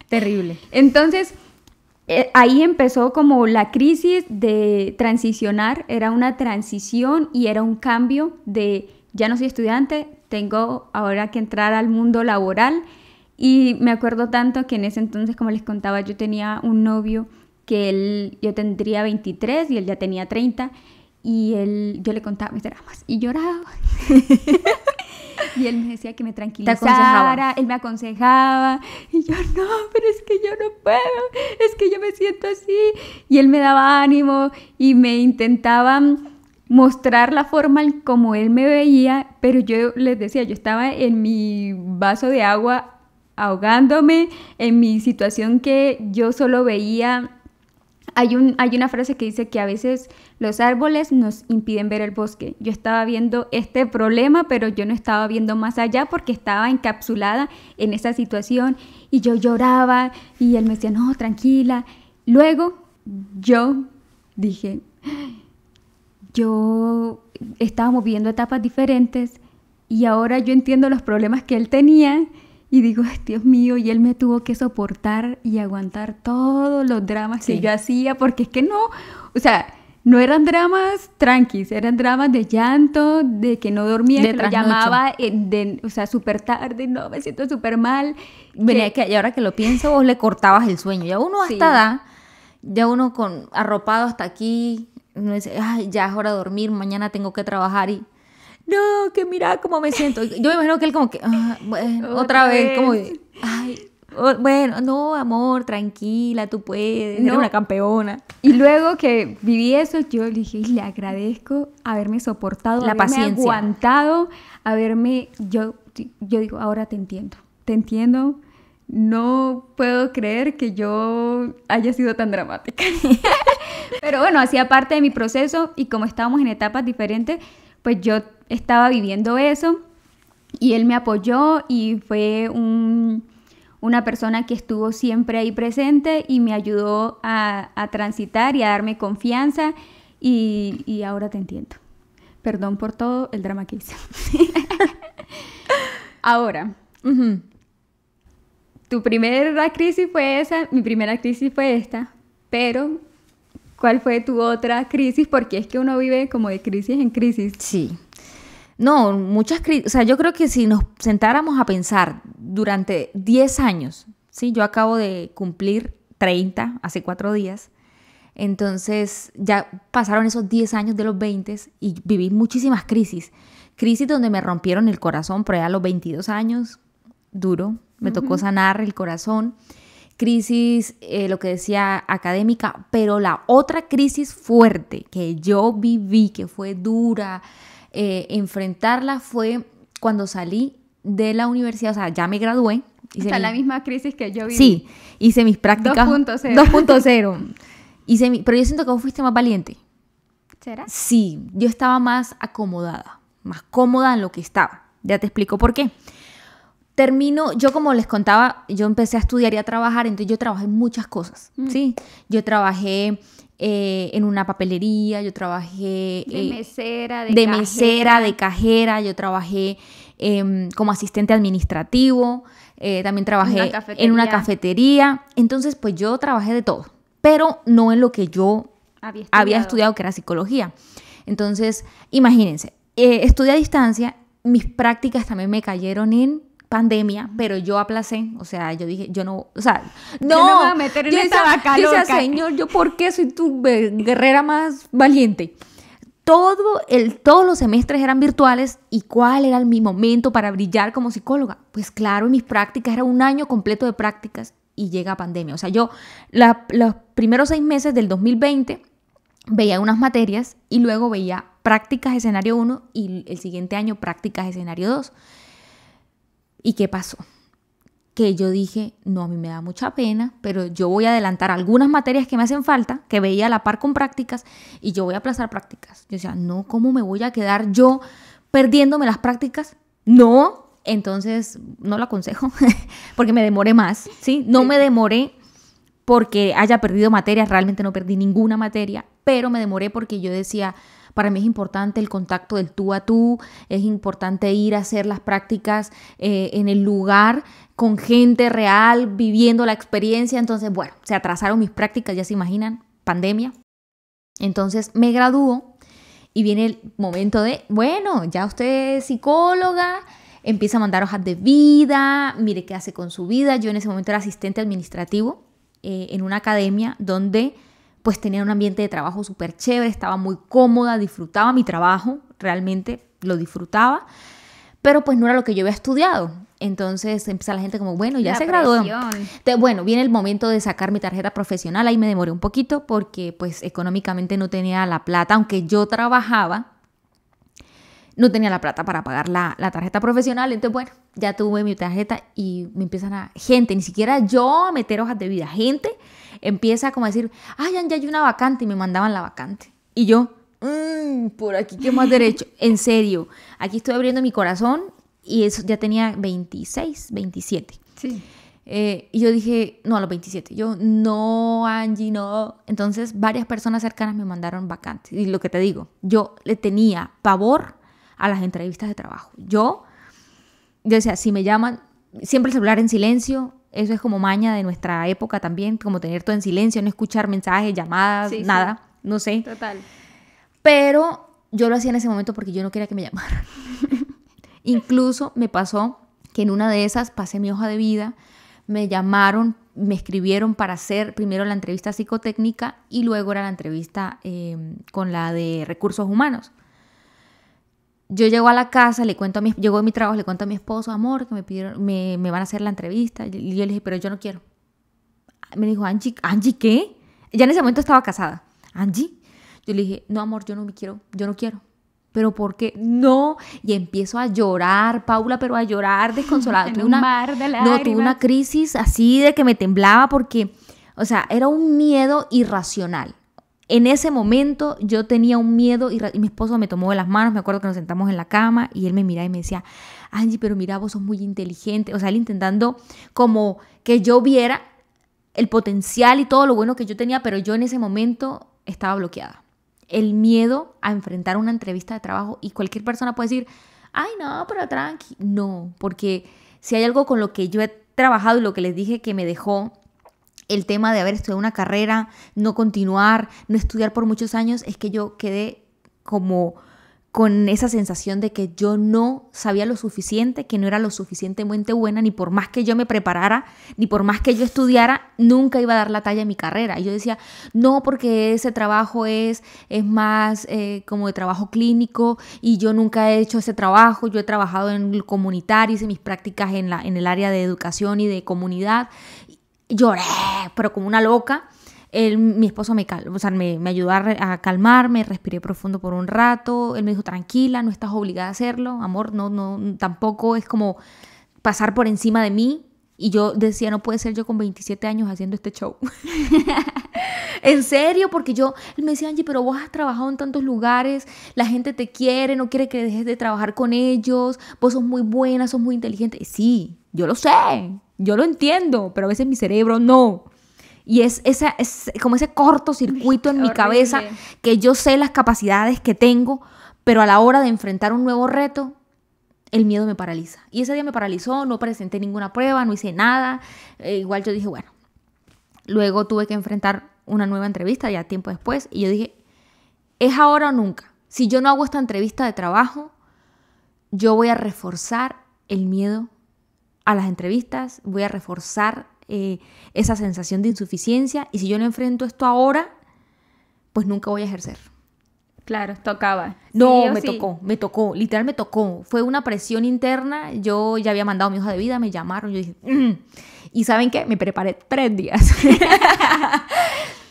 Terrible. Entonces, ahí empezó como la crisis de transicionar. Era una transición y era un cambio de, ya no soy estudiante, tengo ahora que entrar al mundo laboral Y me acuerdo tanto que en ese entonces, como les contaba, yo tenía un novio que yo tendría 23 y él ya tenía 30. Y yo le contaba mis dramas y lloraba. Y él me decía que me tranquilizara, él me aconsejaba. Y yo, no, pero es que yo no puedo, es que yo me siento así. Y él me daba ánimo y me intentaba mostrar la forma en como él me veía. Pero yo les decía, yo estaba en mi vaso de agua ahogándome, en mi situación que yo solo veía. Hay una frase que dice que a veces los árboles nos impiden ver el bosque. Yo estaba viendo este problema, pero yo no estaba viendo más allá porque estaba encapsulada en esa situación y yo lloraba y él me decía, no, tranquila. Luego yo dije, estábamos viviendo etapas diferentes y ahora yo entiendo los problemas que él tenía. Y digo, Dios mío, y él me tuvo que soportar y aguantar todos los dramas que yo hacía, porque es que no, o sea, no eran dramas tranquis, eran dramas de llanto, de que no dormía, que lo llamaba, o sea, súper tarde, no, me siento súper mal. Y ahora que lo pienso, vos le cortabas el sueño, ya uno hasta ya uno arropado hasta aquí, uno dice, ay, ya es hora de dormir, mañana tengo que trabajar y... No, que mira cómo me siento. Yo me imagino que él como que, bueno, otra vez, como, ay, bueno, no, amor, tranquila, tú puedes, eres una campeona. Y luego que viví eso, yo le dije, le agradezco haberme soportado, la paciencia, aguantado, yo digo, ahora te entiendo, no puedo creer que yo haya sido tan dramática. Pero bueno, hacía parte de mi proceso y como estábamos en etapas diferentes, pues yo estaba viviendo eso y él me apoyó y fue una persona que estuvo siempre ahí presente y me ayudó a transitar y a darme confianza y ahora te entiendo. Perdón por todo el drama que hice. Ahora, tu primera crisis fue esa, mi primera crisis fue esta, pero ¿cuál fue tu otra crisis? Porque es que uno vive como de crisis en crisis. Sí. No, muchas crisis. O sea, yo creo que si nos sentáramos a pensar durante 10 años, ¿sí? Yo acabo de cumplir 30 hace 4 días. Entonces, ya pasaron esos 10 años de los 20 y viví muchísimas crisis. Crisis donde me rompieron el corazón, por allá a los 22 años, duro. Me tocó sanar el corazón. Crisis, lo que decía, académica, pero la otra crisis fuerte que yo viví, que fue dura, enfrentarla fue cuando salí de la universidad, o sea, ya me gradué. Hasta la misma crisis que yo viví. Sí, hice mis prácticas 2.0. Pero yo siento que vos fuiste más valiente. ¿Será? Sí, yo estaba más acomodada, más cómoda en lo que estaba. Ya te explico por qué. Yo como les contaba, yo empecé a estudiar y a trabajar, entonces yo trabajé en muchas cosas, ¿sí? Yo trabajé en una papelería, yo trabajé... mesera, de cajera, yo trabajé como asistente administrativo, también trabajé en una cafetería. Entonces, pues yo trabajé de todo, pero no en lo que yo había estudiado, que era psicología. Entonces, imagínense, estudié a distancia, mis prácticas también me cayeron en pandemia, pero yo aplacé, o sea, yo dije, yo no, o sea, no, yo no me voy a meter en esta vaca loca. Yo decía, Señor, ¿yo por qué soy tu guerrera más valiente? Todos los semestres eran virtuales, ¿y cuál era mi momento para brillar como psicóloga? Pues claro, mis prácticas, era un año completo de prácticas y llega pandemia. O sea, yo los primeros 6 meses del 2020 veía unas materias y luego veía prácticas escenario 1 y el siguiente año prácticas escenario 2. ¿Y qué pasó? Que yo dije, no, a mí me da mucha pena, pero yo voy a adelantar algunas materias que me hacen falta, que veía a la par con prácticas, y yo voy a aplazar prácticas. Yo decía, no, ¿cómo me voy a quedar yo perdiéndome las prácticas? No, entonces no lo aconsejo, porque me demoré más, ¿sí? No me demoré porque haya perdido materias, realmente no perdí ninguna materia, pero me demoré porque yo decía, para mí es importante el contacto del tú a tú, es importante ir a hacer las prácticas en el lugar con gente real, viviendo la experiencia. Entonces, bueno, se atrasaron mis prácticas, ya se imaginan, pandemia. Entonces me gradúo y viene el momento de, bueno, ya usted es psicóloga, empieza a mandar hojas de vida, mire qué hace con su vida. Yo en ese momento era asistente administrativo en una academia donde pues tenía un ambiente de trabajo súper chévere, estaba muy cómoda, disfrutaba mi trabajo, realmente lo disfrutaba, pero pues no era lo que yo había estudiado. Entonces empieza la gente como, bueno, ya se graduó. Entonces, bueno, viene el momento de sacar mi tarjeta profesional, ahí me demoré un poquito porque pues económicamente no tenía la plata, aunque yo trabajaba, no tenía la plata para pagar la tarjeta profesional. Entonces, bueno, ya tuve mi tarjeta y me empiezan gente, ni siquiera yo a meter hojas de vida, gente empieza como a decir, ay, ya hay una vacante, y me mandaban la vacante. Y yo, por aquí qué más derecho, en serio, aquí estoy abriendo mi corazón. Y eso ya tenía 26, 27. Sí. Y yo dije, no, a los 27. Yo, no, Angie, no. Entonces, varias personas cercanas me mandaron vacantes. Y lo que te digo, yo le tenía pavor a las entrevistas de trabajo. Yo decía, si me llaman, siempre el celular en silencio. Eso es como maña de nuestra época también, como tener todo en silencio, no escuchar mensajes, llamadas, nada, no sé. Total. Pero yo lo hacía en ese momento porque yo no quería que me llamaran. Incluso me pasó que en una de esas pasé mi hoja de vida, me llamaron, me escribieron para hacer primero la entrevista psicotécnica y luego era la entrevista con la de recursos humanos. Yo llego a la casa, llego a mi trabajo, le cuento a mi esposo, amor, que me van a hacer la entrevista. Y yo le dije, pero yo no quiero. Me dijo, Angie, ¿qué? Ya en ese momento estaba casada. Angie, yo le dije, no, amor, yo no quiero. ¿Pero por qué? No. Y empiezo a llorar, Paula, pero a llorar desconsolada. En un mar de lágrimas. No, tuve una crisis así de que me temblaba porque, o sea, era un miedo irracional. En ese momento yo tenía un miedo y mi esposo me tomó de las manos, me acuerdo que nos sentamos en la cama y él me miraba y me decía, Angie, pero mira, vos sos muy inteligente. O sea, él intentando como que yo viera el potencial y todo lo bueno que yo tenía, pero yo en ese momento estaba bloqueada. El miedo a enfrentar una entrevista de trabajo y cualquier persona puede decir, ay, no, pero tranqui. No, porque si hay algo con lo que yo he trabajado y lo que les dije que me dejó el tema de haber estudiado una carrera, no continuar, no estudiar por muchos años, es que yo quedé como con esa sensación de que yo no sabía lo suficiente, que no era lo suficientemente buena, ni por más que yo me preparara, ni por más que yo estudiara, nunca iba a dar la talla en mi carrera. Y yo decía, no, porque ese trabajo es más como de trabajo clínico y yo nunca he hecho ese trabajo. Yo he trabajado en el comunitario, hice mis prácticas en el área de educación y de comunidad. Lloré, pero como una loca. Mi esposo me ayudó a calmarme, respiré profundo por un rato. Él me dijo, tranquila, no estás obligada a hacerlo, amor, no, tampoco es como pasar por encima de mí. Y yo decía, no puede ser yo con 27 años haciendo este show. En serio, porque él me decía, Angie, pero vos has trabajado en tantos lugares, la gente te quiere, no quiere que dejes de trabajar con ellos, vos sos muy buena, sos muy inteligente. Sí, yo lo sé, yo lo entiendo, pero a veces mi cerebro no. Y es como ese cortocircuito en mi cabeza, que yo sé las capacidades que tengo, pero a la hora de enfrentar un nuevo reto, el miedo me paraliza. Y ese día me paralizó, no presenté ninguna prueba, no hice nada. Igual yo dije, bueno, luego tuve que enfrentar una nueva entrevista ya tiempo después. Y yo dije, ¿es ahora o nunca? Si yo no hago esta entrevista de trabajo, yo voy a reforzar el miedo a las entrevistas, voy a reforzar esa sensación de insuficiencia, y si yo no enfrento esto ahora, pues nunca voy a ejercer. Claro, tocaba. No, sí, me tocó, literal me tocó. Fue una presión interna. Yo ya había mandado mi hoja de vida, me llamaron, yo dije, ¿y saben qué? Me preparé 3 días.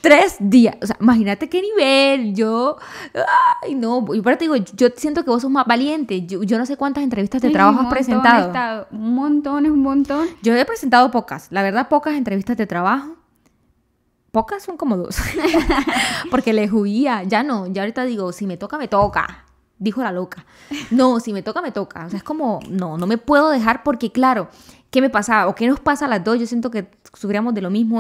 3 días. O sea, imagínate qué nivel. Ay, no. Y por eso te digo, yo siento que vos sos más valiente. Yo no sé cuántas entrevistas de trabajo has presentado. Un montón. Yo he presentado pocas. La verdad, pocas entrevistas de trabajo. Pocas son como 2. Porque les huía. Ya no. Ya ahorita digo, si me toca, me toca. Dijo la loca. No, si me toca, me toca. O sea, es como, no me puedo dejar porque, claro, ¿qué me pasaba? ¿O qué nos pasa a las dos? Yo siento que sufríamos de lo mismo.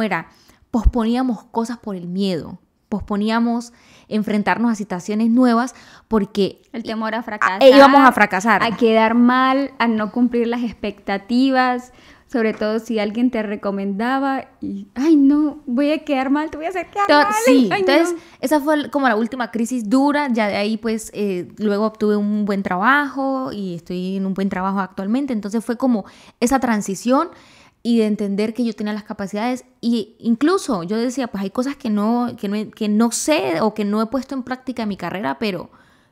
Posponíamos cosas por el miedo. Posponíamos enfrentarnos a situaciones nuevas porque el temor a fracasar. Íbamos a fracasar. A quedar mal, a no cumplir las expectativas. sobre todo si alguien te recomendaba y, ay no, voy a quedar mal, te voy a hacer quedar mal. Sí, ay, entonces no. esa fue como la última crisis dura, ya de ahí pues luego obtuve un buen trabajo y estoy en un buen trabajo actualmente, entonces fue como esa transición y de entender que yo tenía las capacidades y incluso yo decía, pues hay cosas que no sé o que no he puesto en práctica en mi carrera, pero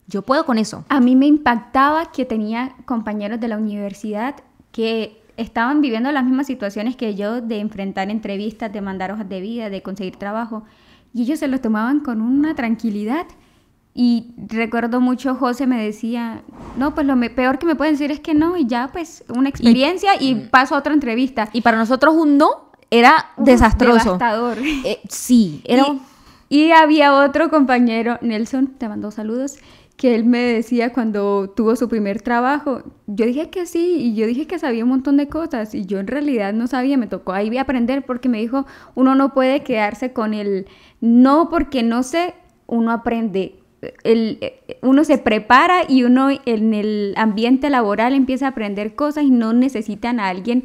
yo puedo con eso. A mí me impactaba que tenía compañeros de la universidad que estaban viviendo las mismas situaciones que yo, de enfrentar entrevistas, de mandar hojas de vida, de conseguir trabajo, y ellos se lo tomaban con una tranquilidad. Y recuerdo mucho, José me decía, no, pues lo peor que me pueden decir es que no, y ya pues una experiencia y paso a otra entrevista. Y para nosotros un no era desastroso. Devastador. Sí, era... Y había otro compañero, Nelson, te mandó saludos, que él me decía cuando tuvo su primer trabajo, yo dije que sí, y yo dije que sabía un montón de cosas, y yo en realidad no sabía, me tocó ahí aprender, porque me dijo, uno no puede quedarse con el no porque no sé, uno aprende. Uno se prepara y uno en el ambiente laboral empieza a aprender cosas y no necesitan a alguien.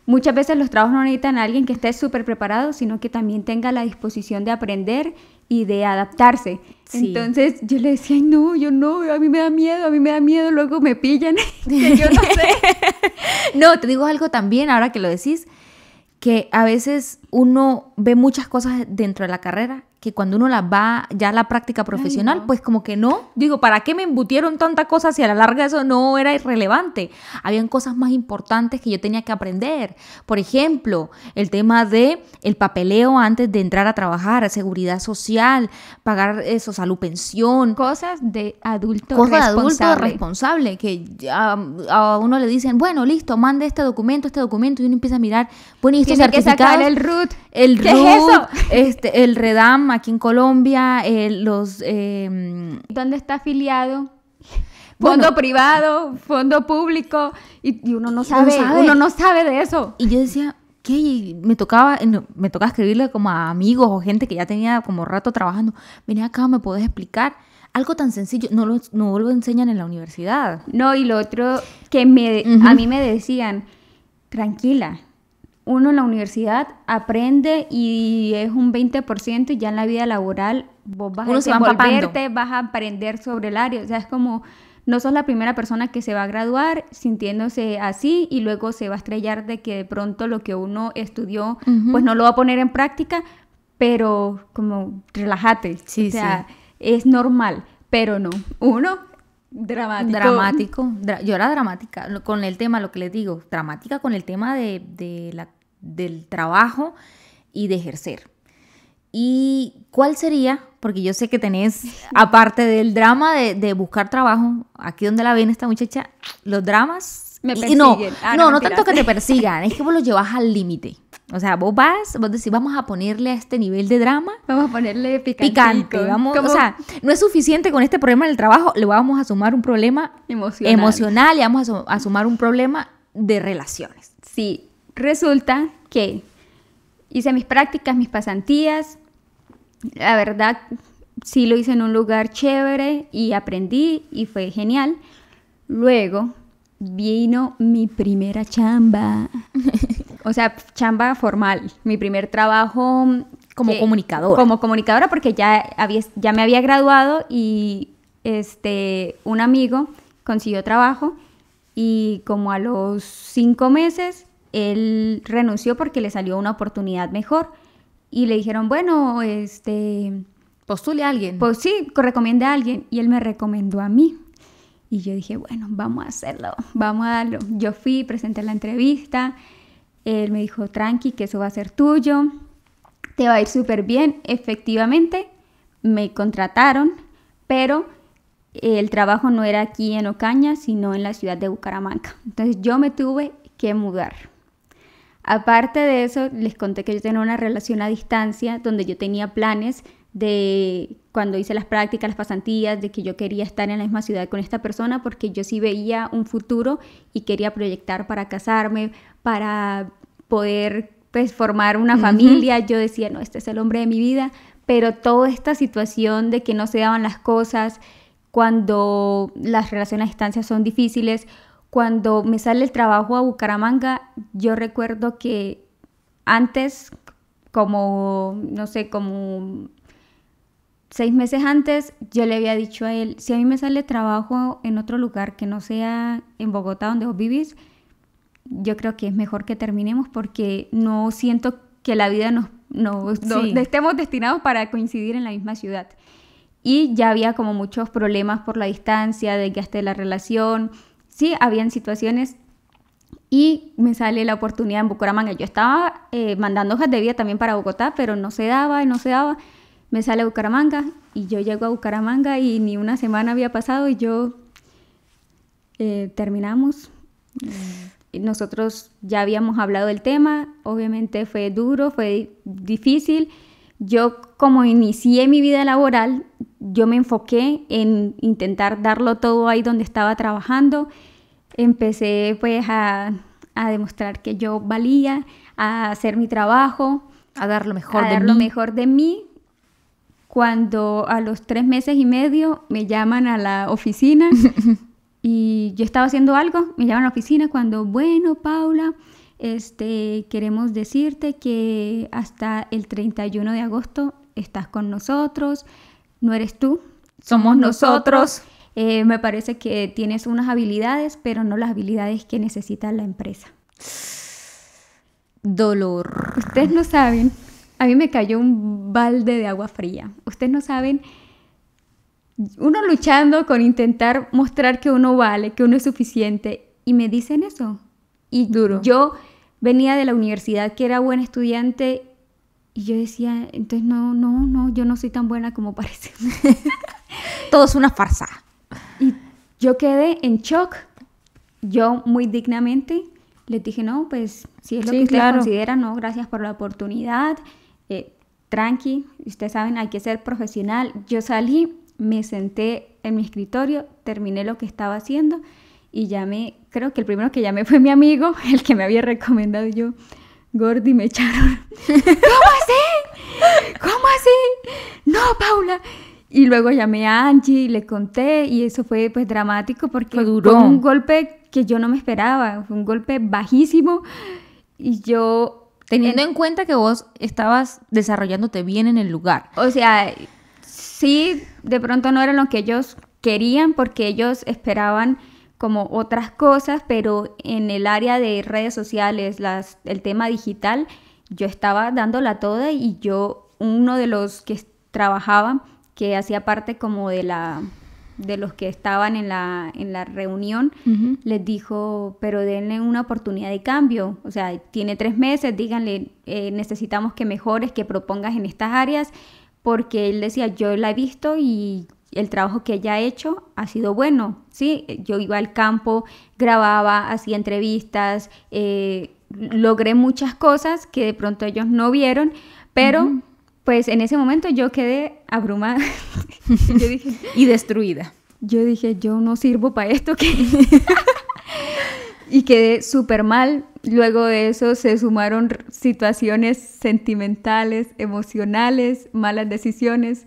Muchas veces los trabajos no necesitan a alguien que esté súper preparado, sino que también tenga la disposición de aprender y de adaptarse. Sí. Entonces yo le decía, ay no, yo no, a mí me da miedo, luego me pillan, que yo no sé. No, te digo algo también, ahora que lo decís, que a veces uno ve muchas cosas dentro de la carrera que cuando uno las va ya a la práctica profesional, pues como que no. Digo, ¿para qué me embutieron tantas cosas si a la larga eso no era irrelevante? Habían cosas más importantes que yo tenía que aprender. Por ejemplo, el tema el papeleo antes de entrar a trabajar, seguridad social, pagar eso, salud, pensión. Cosas de adulto responsable. Cosas de adulto responsable, que a uno le dicen, bueno, listo, mande este documento, y uno empieza a mirar, bueno, y estos certificados. Tiene que sacar el RUT. El ¿Qué RUT, es eso? El REDAM aquí en Colombia, ¿Dónde está afiliado? Fondo privado, fondo público, y uno no sabe, uno no sabe de eso. Y yo decía, ¿qué? Me tocaba escribirle como a amigos o gente que ya tenía como rato trabajando, vení acá, ¿me podés explicar? Algo tan sencillo, no lo enseñan en la universidad. No, y lo otro que a mí me decían, tranquila, uno en la universidad aprende y es un 20% y ya en la vida laboral vos vas a desenvolverte, vas a aprender sobre el área. O sea, es como, no sos la primera persona que se va a graduar sintiéndose así y luego se va a estrellar de que de pronto lo que uno estudió, pues no lo va a poner en práctica, pero como relájate. Sí, o sea, es normal, pero no. Uno... Dramático. Yo era dramática con el tema, lo que les digo, dramática con el tema del trabajo y de ejercer. ¿Y cuál sería? Porque yo sé que tenés, aparte del drama de buscar trabajo, aquí donde la ven esta muchacha, los dramas... Me persiguen. No tanto que te persigan, es que vos los llevas al límite. O sea, vos decís, vamos a ponerle a este nivel de drama. Vamos a ponerle picante. O sea, no es suficiente con este problema del trabajo, le vamos a sumar un problema emocional y vamos a sumar un problema de relaciones. Sí, resulta que hice mis prácticas, mis pasantías. La verdad, sí lo hice en un lugar chévere y aprendí y fue genial. Luego vino mi primera chamba. O sea, chamba formal. Mi primer trabajo como comunicadora. Como comunicadora, porque ya me había graduado y un amigo consiguió trabajo y como a los 5 meses él renunció porque le salió una oportunidad mejor y le dijeron, bueno, postule a alguien. Pues sí, recomiende a alguien y él me recomendó a mí. Y yo dije, bueno, vamos a hacerlo, vamos a darlo. Yo fui, presenté la entrevista. Él me dijo, tranqui, que eso va a ser tuyo, te va a ir súper bien. Efectivamente, me contrataron, pero el trabajo no era aquí en Ocaña, sino en la ciudad de Bucaramanga. Entonces yo me tuve que mudar. Aparte de eso, les conté que yo tenía una relación a distancia, donde yo tenía planes de cuando hice las prácticas, las pasantías, de que yo quería estar en la misma ciudad con esta persona porque yo sí veía un futuro y quería proyectar para casarme, para poder pues formar una familia. Yo decía, no, este es el hombre de mi vida, pero toda esta situación de que no se daban las cosas, cuando las relaciones a distancia son difíciles, Cuando me sale el trabajo a Bucaramanga, yo recuerdo que antes, como, no sé, como 6 meses antes, yo le había dicho a él, si a mí me sale trabajo en otro lugar que no sea en Bogotá, donde vos vivís, yo creo que es mejor que terminemos porque no siento que la vida estemos destinados para coincidir en la misma ciudad. Y ya había como muchos problemas por la distancia, desgaste de la relación. Sí, habían situaciones y me sale la oportunidad en Bucaramanga. Yo estaba mandando hojas de vida también para Bogotá, pero no se daba y no se daba. Me sale Bucaramanga y yo llego a Bucaramanga y ni una semana había pasado y yo terminamos. Nosotros ya habíamos hablado del tema, obviamente fue duro, fue difícil. Yo como inicié mi vida laboral, yo me enfoqué en intentar darlo todo ahí donde estaba trabajando. Empecé pues a demostrar que yo valía, a hacer mi trabajo, a dar lo mejor de mí. Cuando a los 3 meses y medio me llaman a la oficina y yo estaba haciendo algo, me llaman a la oficina cuando, bueno, Paula, queremos decirte que hasta el 31 de agosto estás con nosotros, no eres tú, somos nosotros. Me parece que tienes unas habilidades, pero no las habilidades que necesita la empresa. Dolor. Ustedes no saben, a mí me cayó un balde de agua fría. Ustedes no saben, uno luchando con intentar mostrar que uno vale, que uno es suficiente, y me dicen eso. Y duro. Yo venía de la universidad, que era buena estudiante, y yo decía, entonces no, yo no soy tan buena como parece. Todo es una farsa. Y yo quedé en shock. Yo muy dignamente les dije, no, pues si es lo que ustedes consideran, no, gracias por la oportunidad. Tranqui, ustedes saben, hay que ser profesional. Yo salí, me senté en mi escritorio, terminé lo que estaba haciendo y llamé, creo que el primero que llamé fue mi amigo, el que me había recomendado. Yo, Gordy, me echaron. ¿Cómo así? ¿Cómo así? No, Paula. Y luego llamé a Angie, le conté y eso fue pues dramático porque fue un golpe que yo no me esperaba, fue un golpe bajísimo y yo... Teniendo en cuenta que vos estabas desarrollándote bien en el lugar. O sea, sí, de pronto no era lo que ellos querían porque ellos esperaban como otras cosas, pero en el área de redes sociales, el tema digital, yo estaba dándola toda y uno de los que trabajaba, que hacía parte como de los que estaban en la reunión, uh-huh, les dijo, pero denle una oportunidad de cambio, o sea, tiene 3 meses, díganle, necesitamos que mejores, que propongas en estas áreas, porque él decía, yo la he visto y el trabajo que ella ha hecho ha sido bueno, ¿sí? Yo iba al campo, grababa, hacía entrevistas, logré muchas cosas que de pronto ellos no vieron, pero... Uh-huh. Pues en ese momento yo quedé abrumada. Yo dije, y destruida. Yo dije, yo no sirvo para esto. Y quedé súper mal. Luego de eso se sumaron situaciones sentimentales, emocionales, malas decisiones.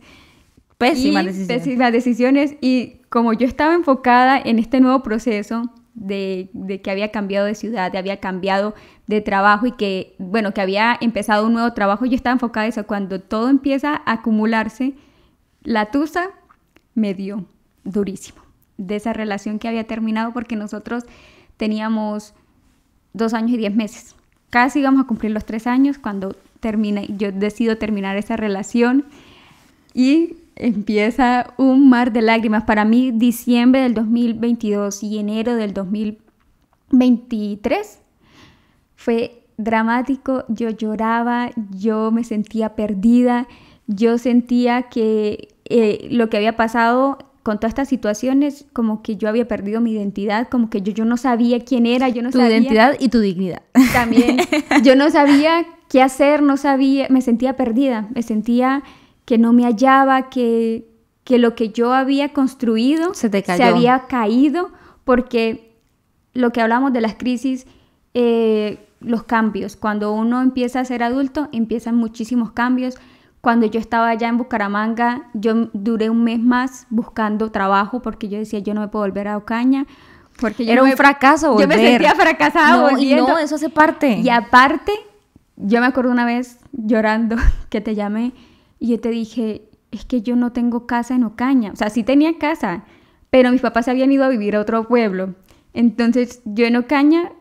Pésimas decisiones. Y como yo estaba enfocada en este nuevo proceso de que había cambiado de ciudad, había cambiado de trabajo y que había empezado un nuevo trabajo, yo estaba enfocada en eso. Cuando todo empieza a acumularse, la tusa me dio durísimo de esa relación que había terminado porque nosotros teníamos 2 años y 10 meses. Casi íbamos a cumplir los 3 años cuando yo decido terminar esa relación y empieza un mar de lágrimas. Para mí, diciembre del 2022 y enero del 2023 fue dramático. Yo lloraba, yo me sentía perdida, yo sentía que lo que había pasado con todas estas situaciones, como que yo había perdido mi identidad, como que yo no sabía quién era, yo no sabía... Tu identidad y tu dignidad. También. Yo no sabía qué hacer, me sentía perdida, me sentía que no me hallaba, que lo que yo había construido se había caído, porque lo que hablamos de las crisis, los cambios, cuando uno empieza a ser adulto, empiezan muchísimos cambios. Cuando yo estaba allá en Bucaramanga, yo duré 1 mes más buscando trabajo, porque yo decía, yo no me puedo volver a Ocaña. Porque yo era un fracaso volver. Yo me sentía fracasada volviendo. Y no, eso hace parte. Y aparte, yo me acuerdo una vez llorando que te llamé y yo te dije, es que yo no tengo casa en Ocaña. O sea, sí tenía casa, pero mis papás se habían ido a vivir a otro pueblo. Entonces, yo en Ocaña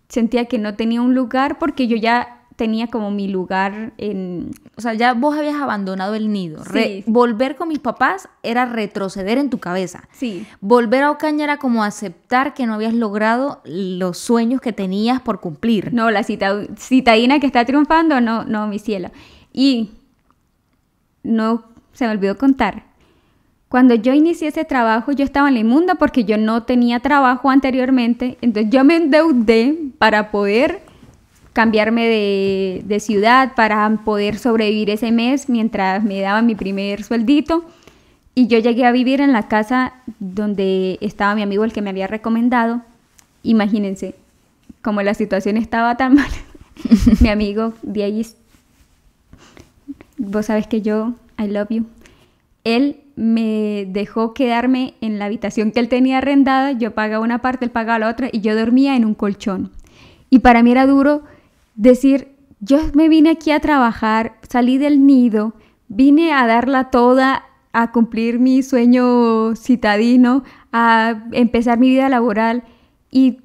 sentía que no tenía un lugar porque yo ya tenía como mi lugar en... O sea, ya vos habías abandonado el nido. Sí. Volver con mis papás era retroceder en tu cabeza. Sí. Volver a Ocaña era como aceptar que no habías logrado los sueños que tenías por cumplir. No, la citadina que está triunfando, no, mi cielo. Y no, se me olvidó contar. Cuando yo inicié ese trabajo, yo estaba en la inmunda porque yo no tenía trabajo anteriormente. Entonces yo me endeudé para poder cambiarme de ciudad, para poder sobrevivir ese mes mientras me daban mi primer sueldito. Y yo llegué a vivir en la casa donde estaba mi amigo, el que me había recomendado. Imagínense, como la situación estaba tan mal. Mi amigo, de ahí, vos sabes que yo, I love you. Él me dejó quedarme en la habitación que él tenía arrendada. Yo pagaba una parte, él pagaba la otra y yo dormía en un colchón. Y para mí era duro decir, yo me vine aquí a trabajar, salí del nido, vine a darla toda, a cumplir mi sueño citadino, a empezar mi vida laboral y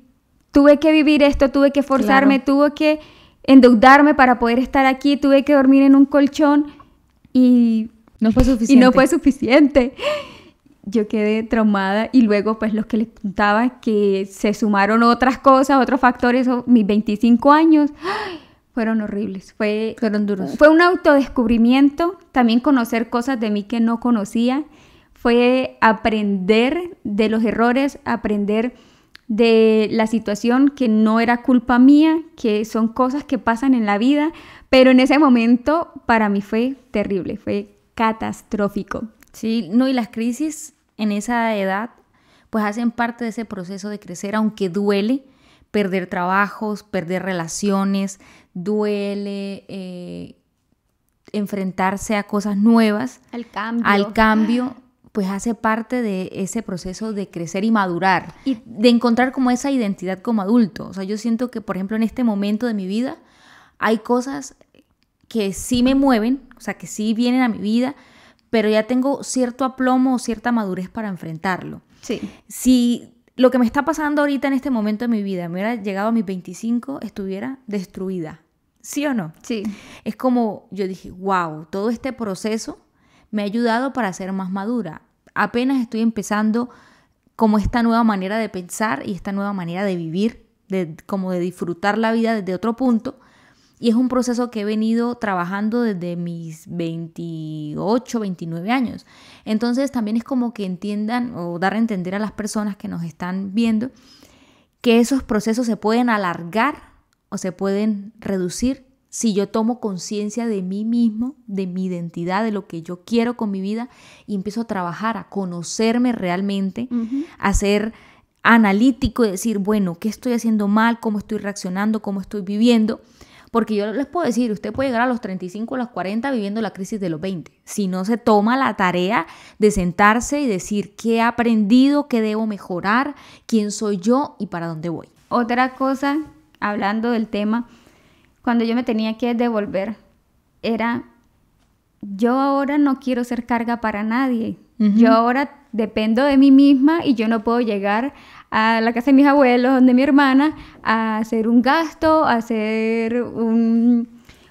tuve que vivir esto, tuve que forzarme, tuve que endeudarme para poder estar aquí, tuve que dormir en un colchón y no fue suficiente. Y no fue suficiente. Yo quedé traumada y luego pues los que les contaba que se sumaron otras cosas, otros factores, mis 25 años, fueron horribles. Fueron duros. Fue un autodescubrimiento, también conocer cosas de mí que no conocía, fue aprender de los errores, aprender de la situación que no era culpa mía, que son cosas que pasan en la vida, pero en ese momento para mí fue terrible, fue catastrófico. Sí, no, y las crisis en esa edad pues hacen parte de ese proceso de crecer, aunque duele perder trabajos, perder relaciones, duele enfrentarse a cosas nuevas, al cambio, pues hace parte de ese proceso de crecer y madurar, y de encontrar como esa identidad como adulto. O sea, yo siento que, por ejemplo, en este momento de mi vida hay cosas que sí me mueven, o sea, que sí vienen a mi vida, pero ya tengo cierto aplomo o cierta madurez para enfrentarlo. Sí. Si lo que me está pasando ahorita en este momento de mi vida me hubiera llegado a mis 25, estuviera destruida. ¿Sí o no? Sí. Es como, yo dije, wow, todo este proceso me ha ayudado para ser más madura. Apenas estoy empezando como esta nueva manera de pensar y esta nueva manera de vivir, como de disfrutar la vida desde otro punto. Y es un proceso que he venido trabajando desde mis 28, 29 años. Entonces también es como que entiendan o dar a entender a las personas que nos están viendo que esos procesos se pueden alargar o se pueden reducir si yo tomo conciencia de mí mismo, de mi identidad, de lo que yo quiero con mi vida y empiezo a trabajar, a conocerme realmente, a ser analítico y decir, bueno, ¿qué estoy haciendo mal? ¿Cómo estoy reaccionando? ¿Cómo estoy viviendo? Porque yo les puedo decir, usted puede llegar a los 35, a los 40 viviendo la crisis de los 20. Si no se toma la tarea de sentarse y decir qué he aprendido, qué debo mejorar, quién soy yo y para dónde voy. Otra cosa, hablando del tema, cuando yo me tenía que devolver, era, yo ahora no quiero ser carga para nadie. Yo ahora dependo de mí misma y yo no puedo llegar a la casa de mis abuelos, donde mi hermana, a hacer un gasto, a hacer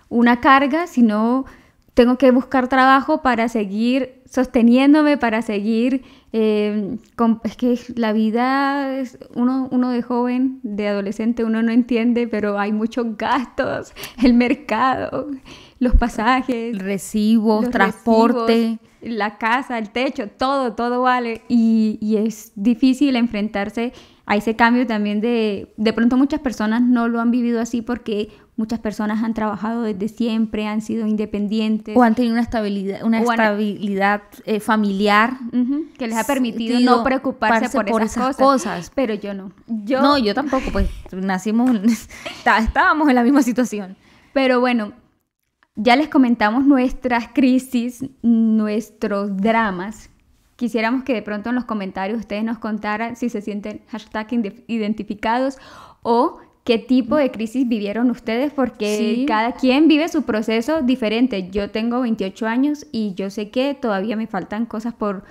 una carga, sino tengo que buscar trabajo para seguir sosteniéndome, para seguir... es que la vida, uno de joven, de adolescente, uno no entiende, pero hay muchos gastos, el mercado, los pasajes, recibos, transporte, la casa, el techo, todo vale y es difícil enfrentarse a ese cambio también de pronto muchas personas no lo han vivido así porque muchas personas han trabajado desde siempre, han sido independientes. O han tenido una estabilidad familiar. Que les ha permitido no preocuparse por esas cosas. Pero yo no. No, yo tampoco, pues estábamos en la misma situación. Pero bueno, ya les comentamos nuestras crisis, nuestros dramas. Quisiéramos que de pronto en los comentarios ustedes nos contaran si se sienten #identificados o qué tipo de crisis vivieron ustedes, porque Sí. cada quien vive su proceso diferente. Yo tengo 28 años y yo sé que todavía me faltan cosas por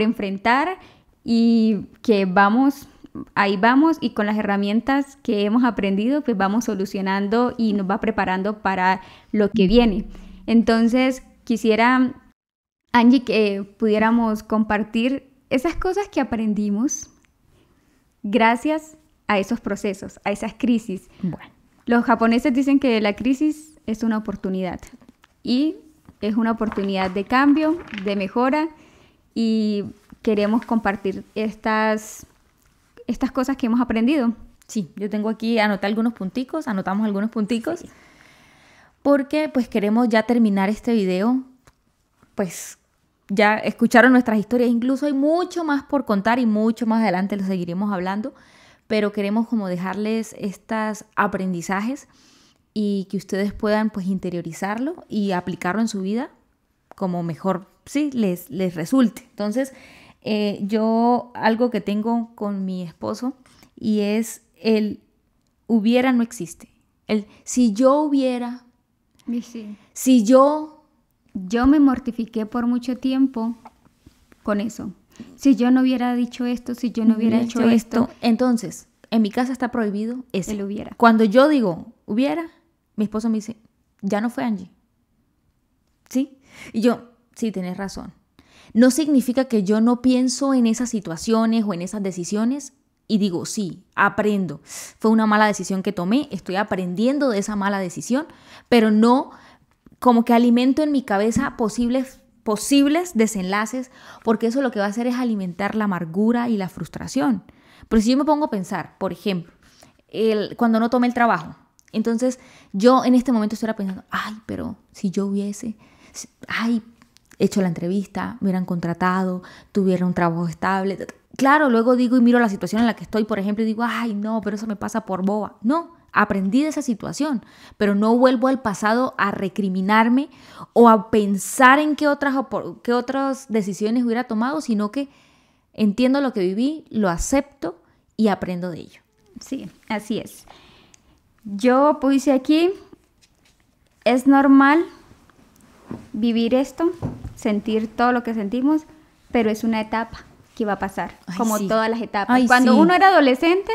enfrentar y que ahí vamos, y con las herramientas que hemos aprendido, pues vamos solucionando y nos va preparando para lo que viene. Entonces, quisiera, Angie, que pudiéramos compartir esas cosas que aprendimos gracias a esos procesos, a esas crisis. Bueno, Los japoneses dicen que la crisis es una oportunidad y es una oportunidad de cambio, de mejora, y queremos compartir estas cosas que hemos aprendido. sí, yo tengo aquí, anotamos algunos punticos, sí. Porque pues queremos ya terminar este video, pues ya escucharon nuestras historias, incluso hay mucho más por contar y mucho más adelante lo seguiremos hablando, pero queremos como dejarles estos aprendizajes y que ustedes puedan pues interiorizarlo y aplicarlo en su vida como mejor sí les resulte. Entonces, yo algo que tengo con mi esposo y es el hubiera no existe. El si yo hubiera, Sí. si yo me mortifiqué por mucho tiempo con eso. Si yo no hubiera dicho esto, si yo no hubiera hecho esto. Entonces, en mi casa está prohibido ese. El hubiera. Cuando yo digo hubiera, mi esposo me dice, ya no fue Angie. ¿Sí? Y yo, sí, tenés razón. No significa que yo no pienso en esas situaciones o en esas decisiones y digo, sí, aprendo. Fue una mala decisión que tomé, estoy aprendiendo de esa mala decisión, pero no como que alimento en mi cabeza posibles desenlaces, porque eso lo que va a hacer es alimentar la amargura y la frustración. Pero si yo me pongo a pensar, por ejemplo, cuando no tomé el trabajo, entonces yo en este momento estuviera pensando, ay, pero si yo hubiese, hecho la entrevista, me hubieran contratado, tuviera un trabajo estable. Claro, luego digo y miro la situación en la que estoy, por ejemplo, y digo, ay, no, pero eso me pasa por boba. No, aprendí de esa situación, pero no vuelvo al pasado a recriminarme o a pensar en qué otras decisiones hubiera tomado, sino que entiendo lo que viví, lo acepto y aprendo de ello. Sí, así es. Yo puse aquí, es normal vivir esto, sentir todo lo que sentimos, pero es una etapa que va a pasar, como sí. todas las etapas. Cuando uno era adolescente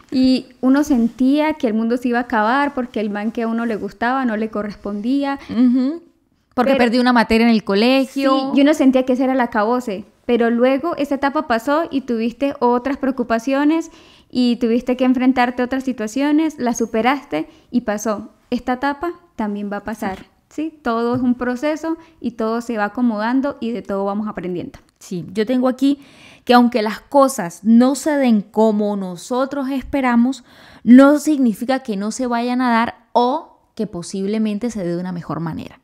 y uno sentía que el mundo se iba a acabar porque el man que a uno le gustaba no le correspondía. Porque perdí una materia en el colegio. Sí, y uno sentía que ese era el acabose. Pero luego esa etapa pasó y tuviste otras preocupaciones y tuviste que enfrentarte a otras situaciones, las superaste y pasó. Esta etapa también va a pasar, ¿sí? Todo es un proceso y todo se va acomodando y de todo vamos aprendiendo. Sí, yo tengo aquí que aunque las cosas no se den como nosotros esperamos, no significa que no se vayan a dar o que posiblemente se dé de una mejor manera.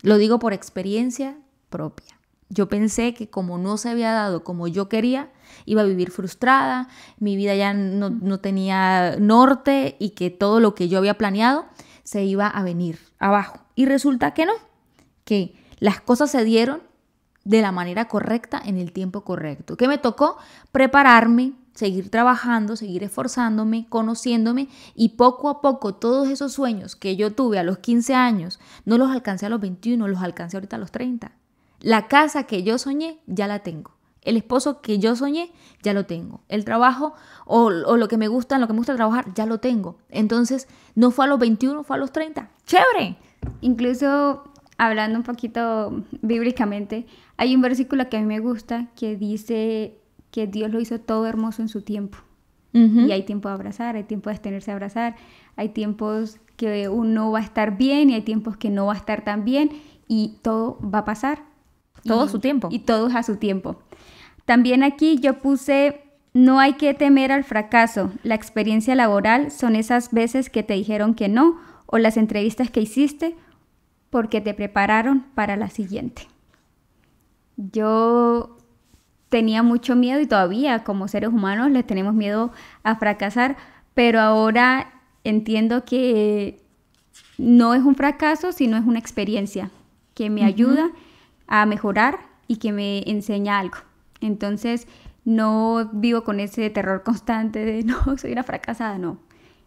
Lo digo por experiencia propia. Yo pensé que como no se había dado como yo quería, iba a vivir frustrada, mi vida ya no tenía norte y que todo lo que yo había planeado se iba a venir abajo. Y resulta que no, que las cosas se dieron de la manera correcta en el tiempo correcto. ¿Qué me tocó? Prepararme, seguir trabajando, seguir esforzándome, conociéndome y poco a poco todos esos sueños que yo tuve a los 15 años, no los alcancé a los 21, los alcancé ahorita a los 30. La casa que yo soñé, ya la tengo. El esposo que yo soñé, ya lo tengo. El trabajo o lo que me gusta, trabajar, ya lo tengo. Entonces, no fue a los 21, fue a los 30. ¡Chévere! Incluso, hablando un poquito bíblicamente, hay un versículo que a mí me gusta que dice que Dios lo hizo todo hermoso en su tiempo. Y hay tiempo de abrazar, hay tiempo de abstenerse a abrazar, hay tiempos que uno va a estar bien y hay tiempos que no va a estar tan bien y todo va a pasar. Todo a su tiempo. Y todo es a su tiempo. También aquí yo puse, no hay que temer al fracaso. La experiencia laboral son esas veces que te dijeron que no o las entrevistas que hiciste porque te prepararon para la siguiente. Yo tenía mucho miedo y todavía como seres humanos le tenemos miedo a fracasar, pero ahora entiendo que no es un fracaso, sino es una experiencia que me ayuda a mejorar y que me enseña algo. Entonces no vivo con ese terror constante de no, soy una fracasada, no.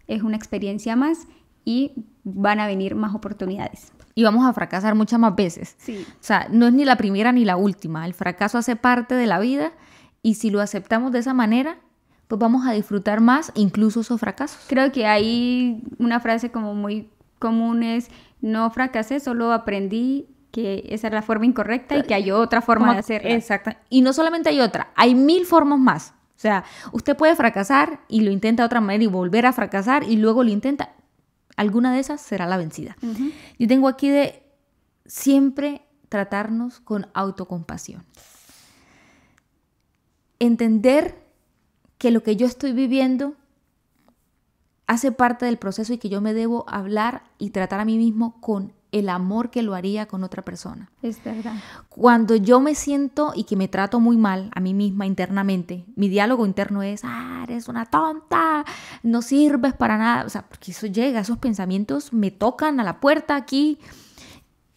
Es una experiencia más y van a venir más oportunidades. Y vamos a fracasar muchas más veces. Sí. O sea, no es ni la primera ni la última. El fracaso hace parte de la vida y si lo aceptamos de esa manera, pues vamos a disfrutar más incluso esos fracasos. Creo que hay una frase como muy común es, no fracasé, solo aprendí que esa es la forma incorrecta y que hay otra forma de hacerla. Exacto. Y no solamente hay otra, hay 1000 formas más. O sea, usted puede fracasar y lo intenta de otra manera y volver a fracasar y luego lo intenta. Alguna de esas será la vencida. Uh-huh. Yo tengo aquí de siempre tratarnos con autocompasión. Entender que lo que yo estoy viviendo hace parte del proceso y que yo me debo hablar y tratar a mí mismo con el amor que lo haría con otra persona. Es verdad. Cuando yo me siento y que me trato muy mal a mí misma internamente, mi diálogo interno es, eres una tonta, no sirves para nada, o sea, porque eso llega, esos pensamientos me tocan a la puerta aquí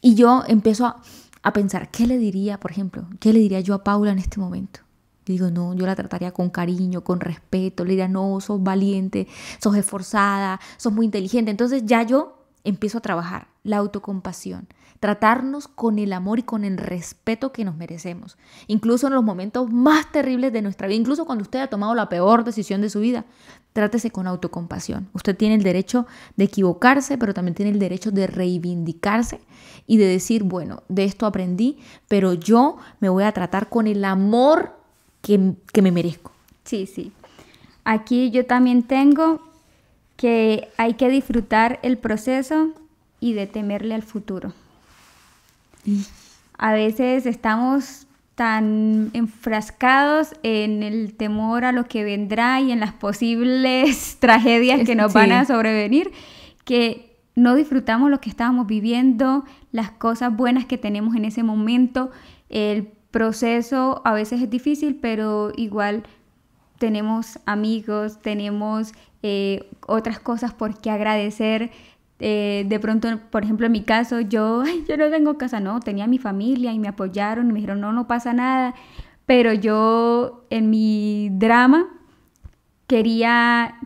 y yo empiezo a pensar, ¿qué le diría, por ejemplo, qué le diría yo a Paula en este momento? Y digo, no, yo la trataría con cariño, con respeto, le diría, no, sos valiente, sos esforzada, sos muy inteligente. Entonces ya yo empiezo a trabajar la autocompasión, tratarnos con el amor y con el respeto que nos merecemos. Incluso en los momentos más terribles de nuestra vida, incluso cuando usted ha tomado la peor decisión de su vida, trátese con autocompasión. Usted tiene el derecho de equivocarse, pero también tiene el derecho de reivindicarse y de decir, bueno, de esto aprendí, pero yo me voy a tratar con el amor que me merezco. Sí, sí. Aquí yo también tengo que hay que disfrutar el proceso y de temerle al futuro. A veces estamos tan enfrascados en el temor a lo que vendrá y en las posibles tragedias que nos van a sobrevenir, que no disfrutamos lo que estábamos viviendo, las cosas buenas que tenemos en ese momento. El proceso a veces es difícil, pero igual tenemos amigos, tenemos otras cosas por qué agradecer. De pronto, por ejemplo, en mi caso, yo no tengo casa, no, tenía mi familia y me apoyaron y me dijeron, no pasa nada, pero yo en mi drama quería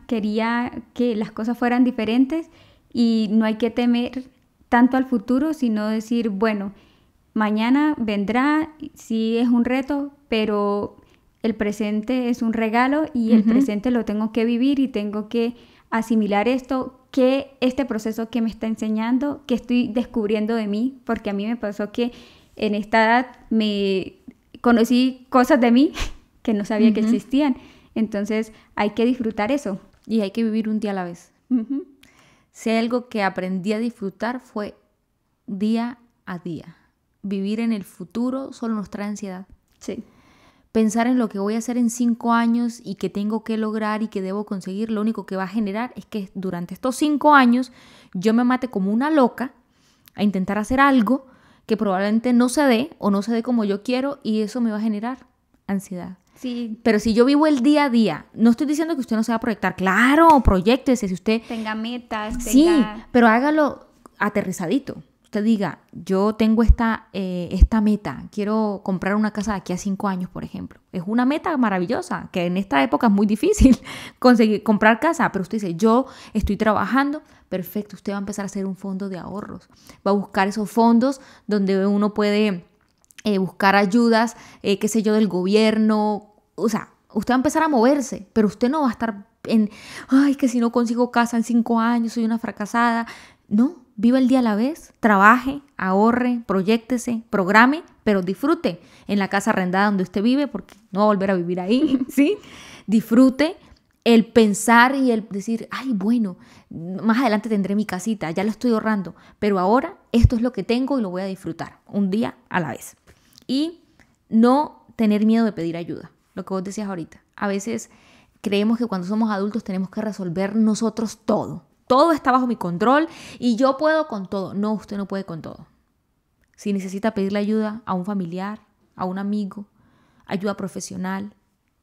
que las cosas fueran diferentes y no hay que temer tanto al futuro, sino decir, bueno, mañana vendrá, sí es un reto, pero el presente es un regalo y el presente lo tengo que vivir y tengo que asimilar esto, que este proceso que me está enseñando, que estoy descubriendo de mí, porque a mí me pasó que en esta edad me conocí cosas de mí que no sabía que existían. Entonces hay que disfrutar eso. Y hay que vivir un día a la vez. Si hay algo que aprendí a disfrutar fue día a día. Vivir en el futuro solo nos trae ansiedad. Sí. Pensar en lo que voy a hacer en 5 años y que tengo que lograr y que debo conseguir, lo único que va a generar es que durante estos 5 años yo me mate como una loca a intentar hacer algo que probablemente no se dé o no se dé como yo quiero y eso me va a generar ansiedad. Sí. Pero si yo vivo el día a día, no estoy diciendo que usted no se va a proyectar, claro, proyéctese, si usted tenga metas, sí, pero hágalo aterrizadito. Usted diga, yo tengo esta meta, quiero comprar una casa de aquí a 5 años, por ejemplo. Es una meta maravillosa, que en esta época es muy difícil conseguir comprar casa, pero usted dice, yo estoy trabajando, perfecto, usted va a empezar a hacer un fondo de ahorros. Va a buscar esos fondos donde uno puede buscar ayudas, qué sé yo, del gobierno. O sea, usted va a empezar a moverse, pero usted no va a estar que si no consigo casa en 5 años, soy una fracasada. No. Viva el día a la vez, trabaje, ahorre, proyéctese, programe, pero disfrute en la casa arrendada donde usted vive, porque no va a volver a vivir ahí, ¿sí? Disfrute el pensar y el decir, bueno, más adelante tendré mi casita, ya lo estoy ahorrando, pero ahora esto es lo que tengo y lo voy a disfrutar, un día a la vez. Y no tener miedo de pedir ayuda, lo que vos decías ahorita. A veces creemos que cuando somos adultos tenemos que resolver nosotros todo. Todo está bajo mi control y yo puedo con todo. No, usted no puede con todo. Si necesita pedirle ayuda a un familiar, a un amigo, ayuda profesional,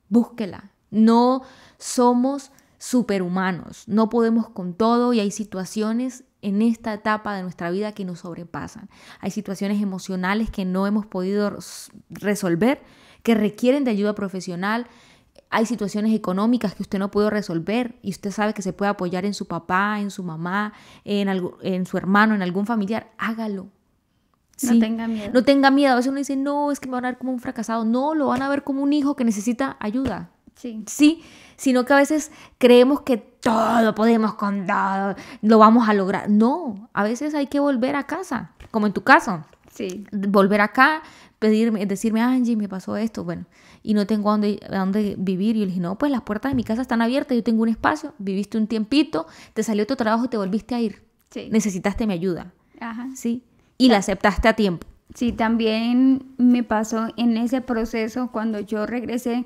búsquela. No somos superhumanos, no podemos con todo y hay situaciones en esta etapa de nuestra vida que nos sobrepasan. Hay situaciones emocionales que no hemos podido resolver que requieren de ayuda profesional. Hay situaciones económicas que usted no puede resolver y usted sabe que se puede apoyar en su papá, en su mamá, en su hermano, en algún familiar. Hágalo. Sí. No tenga miedo. No tenga miedo. A veces uno dice, no, es que me van a ver como un fracasado. No, lo van a ver como un hijo que necesita ayuda. Sí, sino que a veces creemos que todo podemos con todo, lo vamos a lograr. No, a veces hay que volver a casa, como en tu caso. Sí. Volver acá, decirme, Angie, me pasó esto, bueno, y no tengo a dónde vivir. Y yo le dije, no, pues las puertas de mi casa están abiertas, yo tengo un espacio, viviste un tiempito, te salió tu trabajo y te volviste a ir. Sí. Necesitaste mi ayuda. Ajá. Sí. Y la aceptaste a tiempo. Sí, también me pasó en ese proceso cuando yo regresé,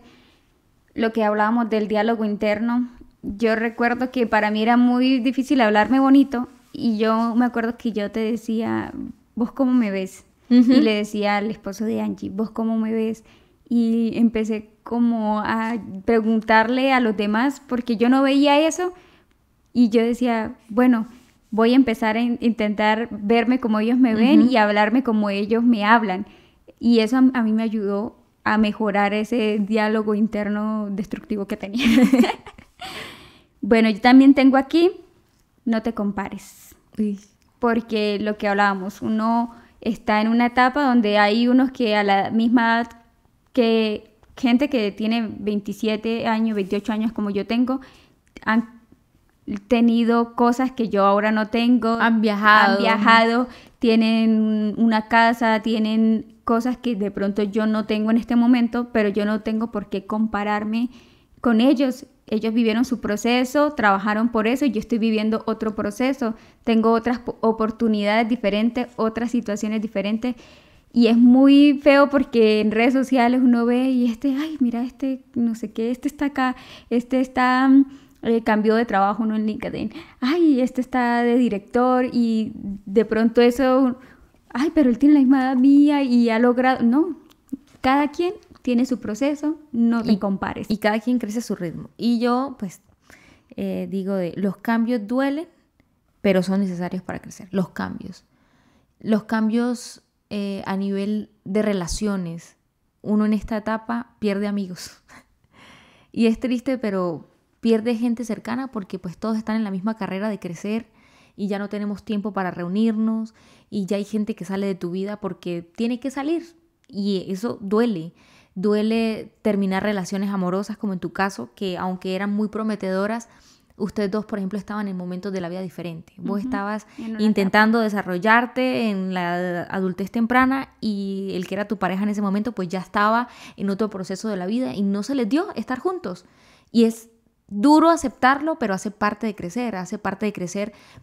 lo que hablábamos del diálogo interno. Yo recuerdo que para mí era muy difícil hablarme bonito y yo me acuerdo que yo te decía, ¿vos cómo me ves? Y le decía al esposo de Angie, ¿vos cómo me ves? Y empecé como a preguntarle a los demás porque yo no veía eso y yo decía, bueno, voy a empezar a intentar verme como ellos me ven y hablarme como ellos me hablan. Y eso a mí me ayudó a mejorar ese diálogo interno destructivo que tenía. Bueno, yo también tengo aquí, no te compares. Sí. Porque lo que hablábamos, uno está en una etapa donde hay unos que a la misma edad que gente que tiene 27 años, 28 años como yo tengo, han tenido cosas que yo ahora no tengo. Han viajado, tienen una casa, tienen cosas que de pronto yo no tengo en este momento, pero yo no tengo por qué compararme con ellos. Ellos vivieron su proceso, trabajaron por eso y yo estoy viviendo otro proceso. Tengo otras oportunidades diferentes, otras situaciones diferentes. Y es muy feo porque en redes sociales uno ve y ay, mira, no sé qué, está acá, está... cambió de trabajo, uno en LinkedIn, ay, está de director y de pronto eso, ay, pero él tiene la misma edad mía y ha logrado, no, cada quien tiene su proceso, no te compares. Y cada quien crece a su ritmo. Y yo, pues, digo, los cambios duelen, pero son necesarios para crecer, los cambios. Los cambios a nivel de relaciones, uno en esta etapa pierde amigos. Y es triste, pero pierde gente cercana porque pues todos están en la misma carrera de crecer y ya no tenemos tiempo para reunirnos y ya hay gente que sale de tu vida porque tiene que salir y eso duele terminar relaciones amorosas como en tu caso, que aunque eran muy prometedoras, ustedes dos, por ejemplo, estaban en momentos de la vida diferentes. Vos estabas intentando desarrollarte en la adultez temprana y el que era tu pareja en ese momento pues ya estaba en otro proceso de la vida y no se les dio estar juntos. Y es duro aceptarlo, pero hace parte de crecer,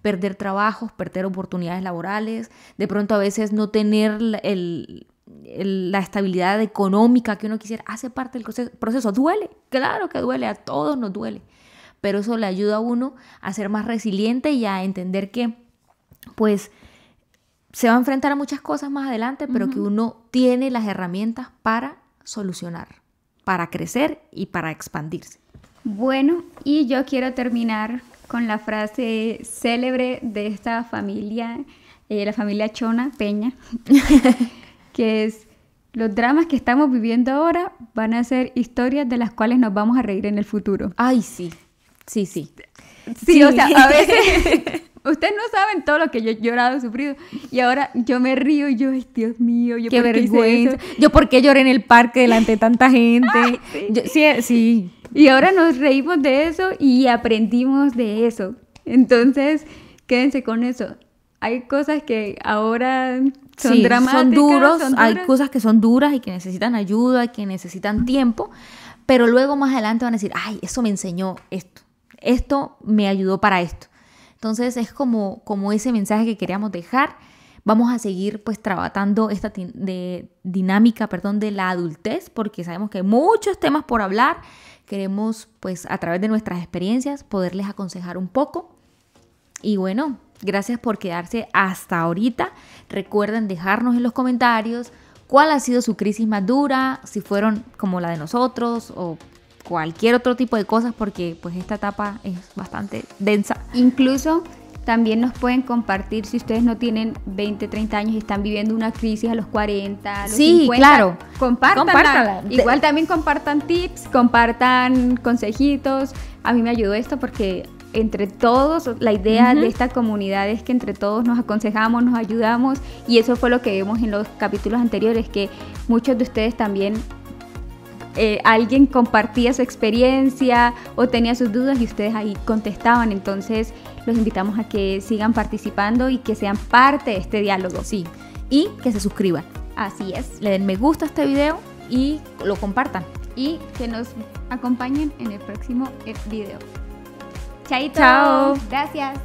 perder trabajos, perder oportunidades laborales, de pronto a veces no tener la estabilidad económica que uno quisiera, hace parte del proceso. Duele, claro que duele, a todos nos duele, pero eso le ayuda a uno a ser más resiliente y a entender que pues se va a enfrentar a muchas cosas más adelante, pero que uno tiene las herramientas para solucionar, para crecer y para expandirse. Bueno, y yo quiero terminar con la frase célebre de esta familia, la familia Chona Peña, que es: los dramas que estamos viviendo ahora van a ser historias de las cuales nos vamos a reír en el futuro. Ay, sí. Sí, o sea, a veces ustedes no saben todo lo que yo he llorado, sufrido, y ahora yo me río y yo, ay, Dios mío, yo qué vergüenza. Yo por qué lloré en el parque delante de tanta gente. Ay, sí. Y ahora nos reímos de eso y aprendimos de eso. Entonces, quédense con eso. Hay cosas que ahora son dramáticas, son duros. Hay cosas que son duras y que necesitan ayuda, que necesitan tiempo, pero luego más adelante van a decir, ay, eso me enseñó esto me ayudó para esto. Entonces es como ese mensaje que queríamos dejar. Vamos a seguir pues trabajando esta dinámica de la adultez, porque sabemos que hay muchos temas por hablar. Queremos pues a través de nuestras experiencias poderles aconsejar un poco. Y bueno, gracias por quedarse hasta ahorita. Recuerden dejarnos en los comentarios cuál ha sido su crisis más dura, si fueron como la de nosotros o cualquier otro tipo de cosas, porque pues esta etapa es bastante densa. Incluso También nos pueden compartir si ustedes no tienen 20, 30 años y están viviendo una crisis a los 40, a los 50. Claro. Compártanla. Igual también compartan tips, compartan consejitos. A mí me ayudó esto porque entre todos, la idea de esta comunidad es que entre todos nos aconsejamos, nos ayudamos, y eso fue lo que vimos en los capítulos anteriores, que muchos de ustedes también, alguien compartía su experiencia o tenía sus dudas y ustedes ahí contestaban. Entonces los invitamos a que sigan participando y que sean parte de este diálogo. Sí, y que se suscriban. Así es. Le den me gusta a este video y lo compartan. Y que nos acompañen en el próximo video. Chaito. Chao. Gracias.